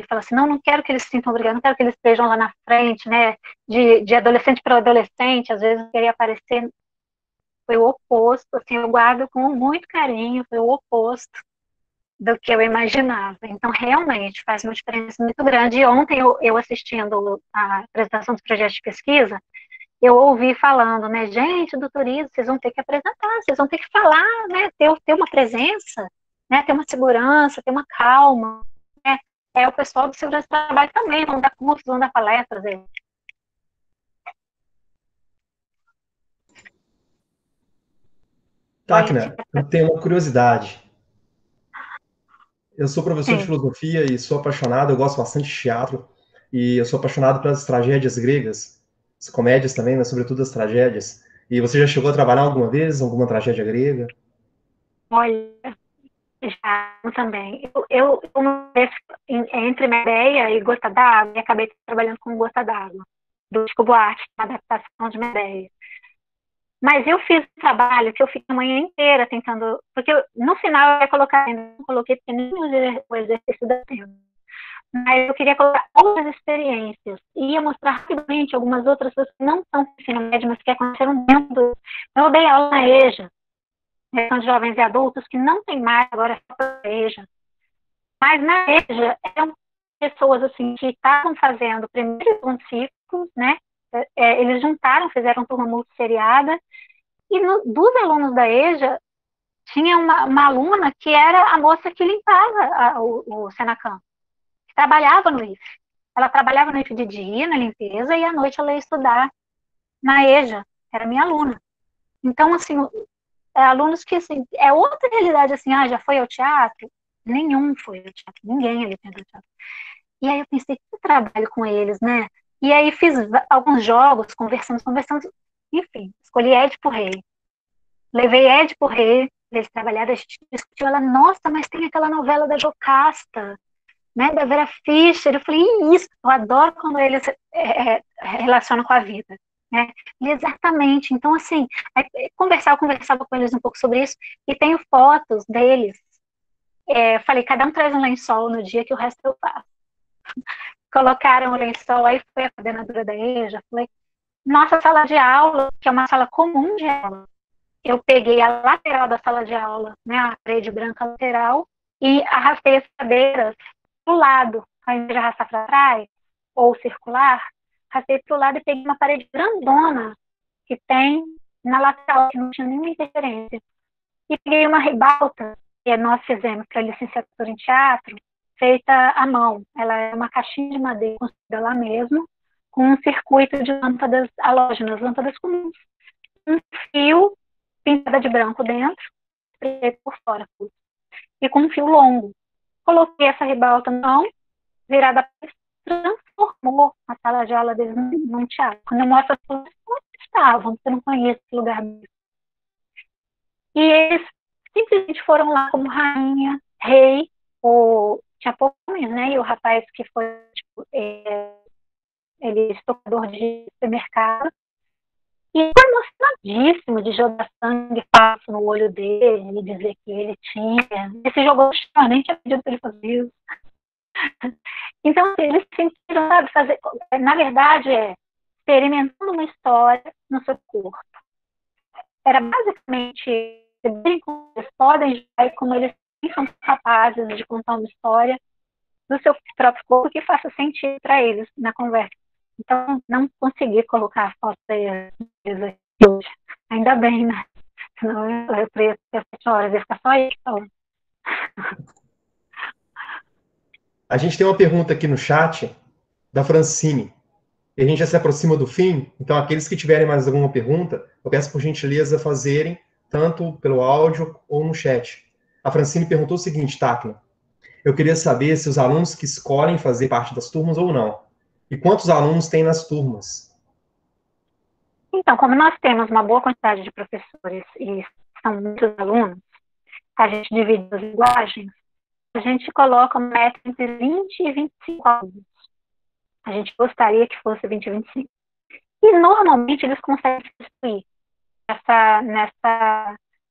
A: falar assim, não quero que eles se sintam obrigados, não quero que eles estejam lá na frente, né, de adolescente para adolescente, às vezes eu queria aparecer, foi o oposto, assim, eu guardo com muito carinho, foi o oposto do que eu imaginava. Então, realmente, faz uma diferença muito grande. E ontem, eu assistindo a apresentação dos projetos de pesquisa, eu ouvi falando, né, gente, doutorizo, vocês vão ter que apresentar, vocês vão ter que falar, né, ter uma presença, né, ter uma segurança, ter uma calma, né, o pessoal do segurança do trabalho também, vão dar cursos, vão dar palestras.
B: Tacna, eu tenho uma curiosidade. Eu sou professor de
A: Sim.
B: filosofia e sou apaixonado, eu gosto bastante de teatro, e eu sou apaixonado pelas tragédias gregas, as comédias também, mas sobretudo as tragédias. E você já chegou a trabalhar alguma vez alguma tragédia grega?
A: Olha, já também. Uma vez, entre Medeia e Gota d'Água, e acabei trabalhando com Gota d'Água, do Chico Buarque, uma adaptação de Medeia. Mas eu fiz um trabalho que eu fiquei a manhã inteira tentando, porque no final eu ia colocar, não coloquei porque nem o exercício da tempo. Mas eu queria colocar outras experiências. E ia mostrar rapidamente algumas outras coisas que não são ensino médio, mas que aconteceram dentro do... Eu dei aula na EJA, são de jovens e adultos, que não tem mais, agora é só para a EJA. Mas na EJA eram pessoas assim, que estavam fazendo primeiro e segundo ciclos, né? Eles juntaram, fizeram turma multisseriada, e dos alunos da EJA, tinha uma aluna que era a moça que limpava o Senacan, que trabalhava no IFE. Ela trabalhava no IFE de dia, na limpeza, e à noite ela ia estudar na EJA, era minha aluna. Então, assim, alunos que, assim, é outra realidade, assim, já foi ao teatro? Nenhum foi ao teatro, ninguém ali tem ao teatro. E aí eu pensei, que trabalho com eles, né? E aí fiz alguns jogos, conversamos, enfim, escolhi Édipo Rei. Levei Édipo Rei, eles trabalharam, a gente discutiu, ela, nossa, mas tem aquela novela da Jocasta, né, da Vera Fischer. Eu falei, isso, eu adoro quando eles relacionam com a vida, né? E exatamente, então assim, eu conversava com eles um pouco sobre isso, e tenho fotos deles. Falei, cada um traz um lençol no dia que o resto eu faço. Colocaram o lençol, aí foi a coordenadora da EJA, falei, nossa sala de aula, que é uma sala comum de aula, eu peguei a lateral da sala de aula, né, a parede branca lateral, e arrastei as cadeiras para o lado, ao invés de arrastar para trás, ou circular, arrastei para o lado e peguei uma parede grandona que tem na lateral, que não tinha nenhuma interferência. E peguei uma ribalta, que nós fizemos para licenciatura em teatro, feita à mão. Ela é uma caixinha de madeira construída lá mesmo, com um circuito de lâmpadas halógenas, lâmpadas comuns. Um fio pintada de branco dentro, preto por fora. E com um fio longo. Coloquei essa ribalta na mão, virada para transformou a sala de aula deles num teatro. Quando eu mostro as pessoas, onde estavam? Porque eu não conheço esse lugar mesmo. E eles simplesmente foram lá como rainha, rei, tinha pouco menos, né? E o rapaz que foi, tipo, ele é estocador de supermercado. E foi emocionadíssimo de jogar sangue fácil no olho dele e dizer que ele tinha. Ele se jogou no chão, nem tinha pedido para ele fazer isso. Então, eles sentiram, sabe, na verdade, experimentando uma história no seu corpo. Era basicamente, eles podem jogar como eles são capazes de contar uma história do seu próprio corpo que faça sentido para eles na conversa. Então, não consegui colocar a foto deles hoje. Ainda bem, né? Senão eu ia ter 7 horas, ia ficar só aí falando.
B: A gente tem uma pergunta aqui no chat da Francine. E a gente já se aproxima do fim, então aqueles que tiverem mais alguma pergunta, eu peço por gentileza fazerem, tanto pelo áudio ou no chat. A Francine perguntou o seguinte, Tacna, eu queria saber se os alunos que escolhem fazer parte das turmas ou não. E quantos alunos tem nas turmas?
A: Então, como nós temos uma boa quantidade de professores e são muitos alunos, a gente divide as linguagens, a gente coloca uma meta entre 20 e 25 alunos. A gente gostaria que fosse 20 e 25. E normalmente eles conseguem se distribuir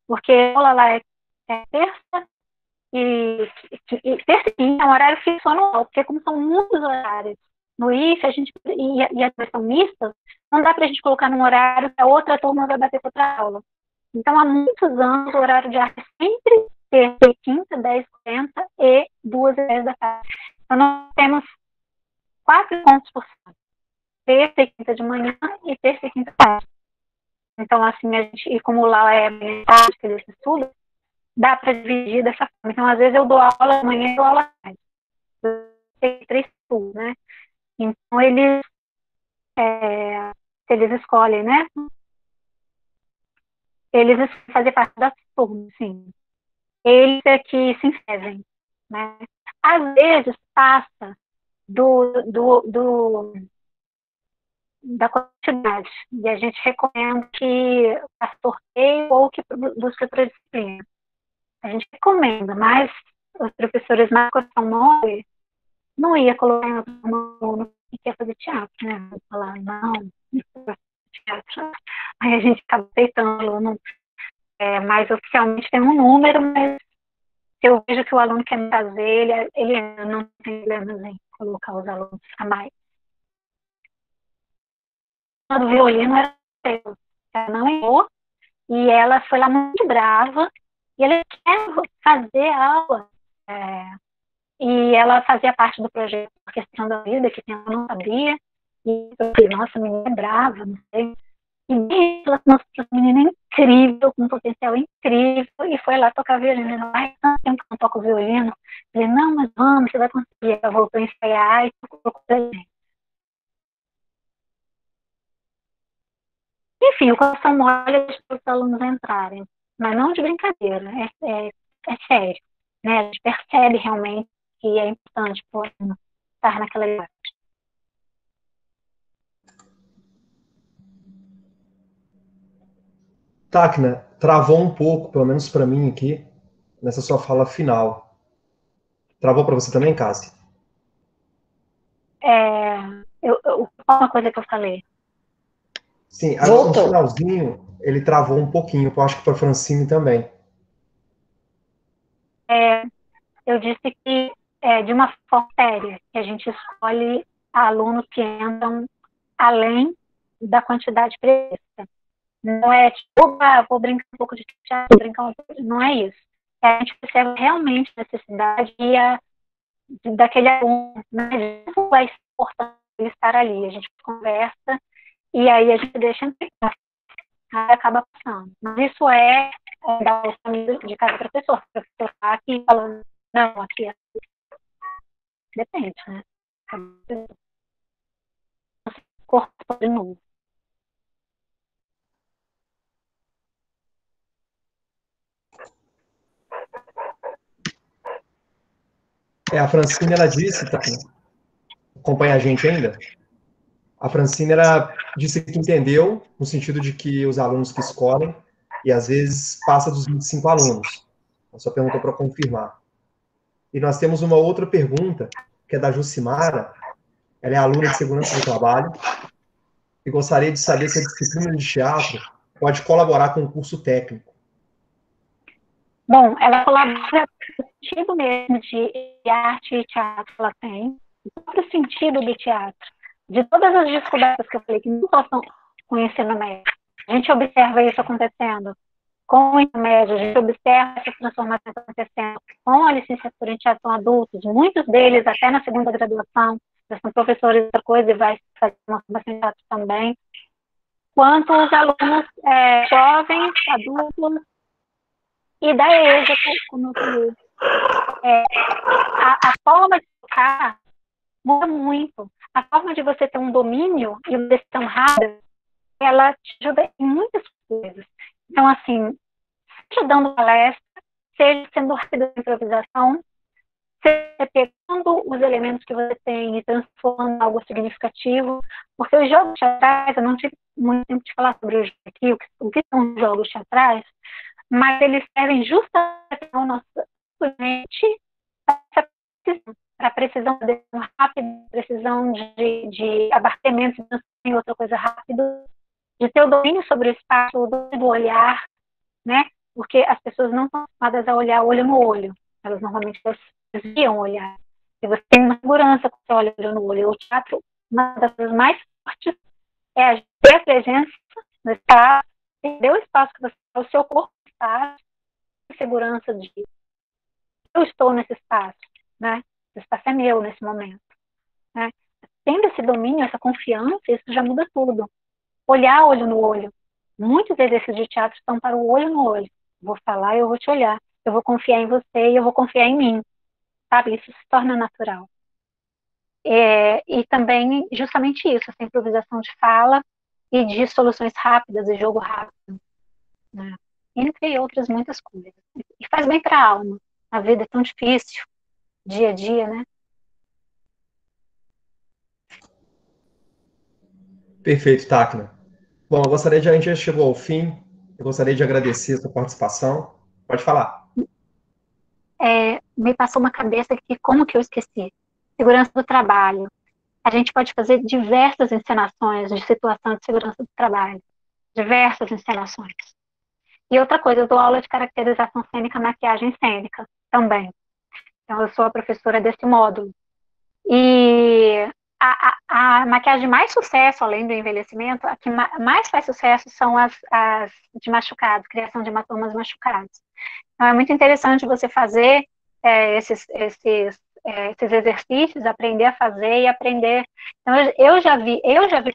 A: porque a aula lá é terça e terça e quinta é um horário fixo anual, porque como são muitos horários no IFE, e as são mistas, não dá para a gente colocar num horário que a outra turma vai bater com outra aula. Então, há muitos anos, o horário de arte é sempre terça e quinta, 10h40 e 2h10 da tarde. Então, nós temos 4 encontros por semana. Terça e quinta de manhã e terça e quinta de tarde. Então, assim, e como lá é metade que eles estudam, dá para dividir dessa forma. Então, às vezes eu dou aula de manhã e dou aula à tarde. tem 3 turnos, né? Então, eles, se eles escolhem, né? Eles fazem parte das turmas, sim. Eles é que se inscrevem, né? Às vezes passa da quantidade, e a gente recomenda que faça sorteio ou que busque outra disciplina. A gente recomenda, mas os professores mais coração mole não ia colocar em outro aluno que quer fazer teatro, né? Vou falar, não, não quero fazer teatro. Aí a gente acaba aceitando o aluno, mas oficialmente tem um número, mas se eu vejo que o aluno quer me fazer, ele não tem problemas em colocar os alunos a mais. A do violino era eu. Ela não errou, e ela foi lá muito brava, e ela quer fazer aula. E ela fazia parte do projeto A Questão da Vida, que eu não sabia. E eu falei, nossa, a menina é brava, não sei. E ela mostrou essa menina incrível, com um potencial incrível, e foi lá tocar violino. Ela, ai, tanto tempo que eu não toco violino. Eu falei, não, mas vamos, você vai conseguir. Ela voltou a ensaiar e tocou com a gente. Enfim, o coração mole deixa os alunos entrarem, mas não de brincadeira, é sério, né? A gente percebe realmente que é importante estar naquela idade.
B: Tacna, travou um pouco, pelo menos para mim aqui, nessa sua fala final. Travou para você também, Cassi?
A: Uma coisa que eu falei.
B: Sim, no
C: Voltou.
B: finalzinho ele travou um pouquinho, eu acho que para Francine também.
A: Eu disse que de uma forma séria, que a gente escolhe alunos que entram além da quantidade prevista. Não é tipo, vou brincar um pouco de teatro, não é isso. A gente percebe realmente a necessidade daquele aluno, né? Isso vai ser importante ele estar ali. A gente conversa e aí a gente deixa entrar, aí acaba passando. Mas isso da família de cada professor. O professor está aqui falando, não, aqui é. Depende, né? Corpo de novo.
B: A Francine, ela disse, Tacna, acompanha a gente ainda? A Francine, ela disse que entendeu, no sentido de que os alunos que escolhem, e às vezes passa dos 25 alunos. Ela só perguntou para confirmar. E nós temos uma outra pergunta, que é da Jucimara. Ela é aluna de segurança do trabalho e gostaria de saber se a disciplina de teatro pode colaborar com o curso técnico.
A: Bom, ela colabora no sentido mesmo de arte e teatro que ela tem, o próprio sentido do teatro, de todas as descobertas que eu falei, que não só estão com o ensino médio. A gente observa isso acontecendo com o ensino médio, a gente observa essa transformação acontecendo com a licenciatura em teatro com adultos, muitos deles até na segunda graduação, já são professores de outra coisa e vai fazer uma formação em teatro também, quanto os alunos jovens, adultos, e da EJA, como eu falei. A forma de tocar muda muito. A forma de você ter um domínio e uma decisão rápida, ela te ajuda em muitas coisas. Então, assim, seja dando palestra, seja sendo rápido na improvisação, seja pegando os elementos que você tem e transformando em algo significativo, porque os jogos teatrais, eu não tive muito tempo de falar sobre os aqui, o que são os jogos teatrais, mas eles servem justamente ao nosso mente para a precisão de decisão rápida, precisão de abarcamento em outra coisa rápida, de ter o domínio sobre o espaço, o domínio do olhar, né? Porque as pessoas não estão acostumadas a olhar olho no olho, elas normalmente desviam o olhar. E você tem uma segurança quando você olha olho no olho. O teatro, uma das coisas mais fortes é a presença no espaço, ter o espaço que você o seu corpo está, segurança de eu estou nesse espaço, né? Esse espaço é meu nesse momento, né? Tendo esse domínio, essa confiança, isso já muda tudo. Olhar olho no olho. Muitos exercícios de teatro estão para o olho no olho. Vou falar, eu vou te olhar. Eu vou confiar em você e eu vou confiar em mim. Sabe? Isso se torna natural. E também justamente isso, essa improvisação de fala e de soluções rápidas e jogo rápido, né? Entre outras muitas coisas. E faz bem para a alma. A vida é tão difícil, dia a dia, né?
B: Perfeito, Tacna. Bom, a gente já chegou ao fim, eu gostaria de agradecer a sua participação. Pode falar.
A: Me passou uma cabeça que, como que eu esqueci? Segurança do trabalho. A gente pode fazer diversas encenações de situação de segurança do trabalho. Diversas encenações. E outra coisa, eu dou aula de caracterização cênica, maquiagem cênica também. Então, eu sou a professora desse módulo. E a maquiagem de mais sucesso, além do envelhecimento, a que mais faz sucesso são as de machucados, criação de hematomas machucados. Então, é muito interessante você fazer esses exercícios, aprender a fazer e aprender. Então, eu já vi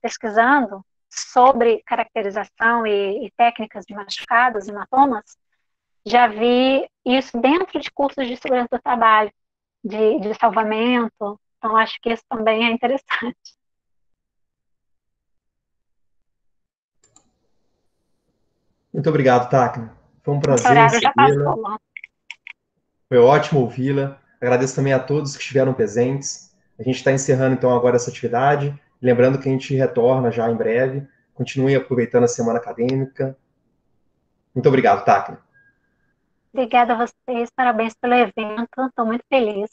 A: pesquisando sobre caracterização e técnicas de machucados, hematomas, já vi isso dentro de cursos de segurança do trabalho, de salvamento. Então, acho que isso também é interessante.
B: Muito obrigado, Tacna. Foi um
A: Esse
B: prazer
A: horário já
B: recebê-la.
A: passou.
B: Foi ótimo ouvi-la. Agradeço também a todos que estiveram presentes. A gente está encerrando então agora essa atividade. Lembrando que a gente retorna já em breve. Continue aproveitando a semana acadêmica. Muito obrigado, Tacna.
A: Obrigada a vocês, parabéns pelo evento, estou muito feliz.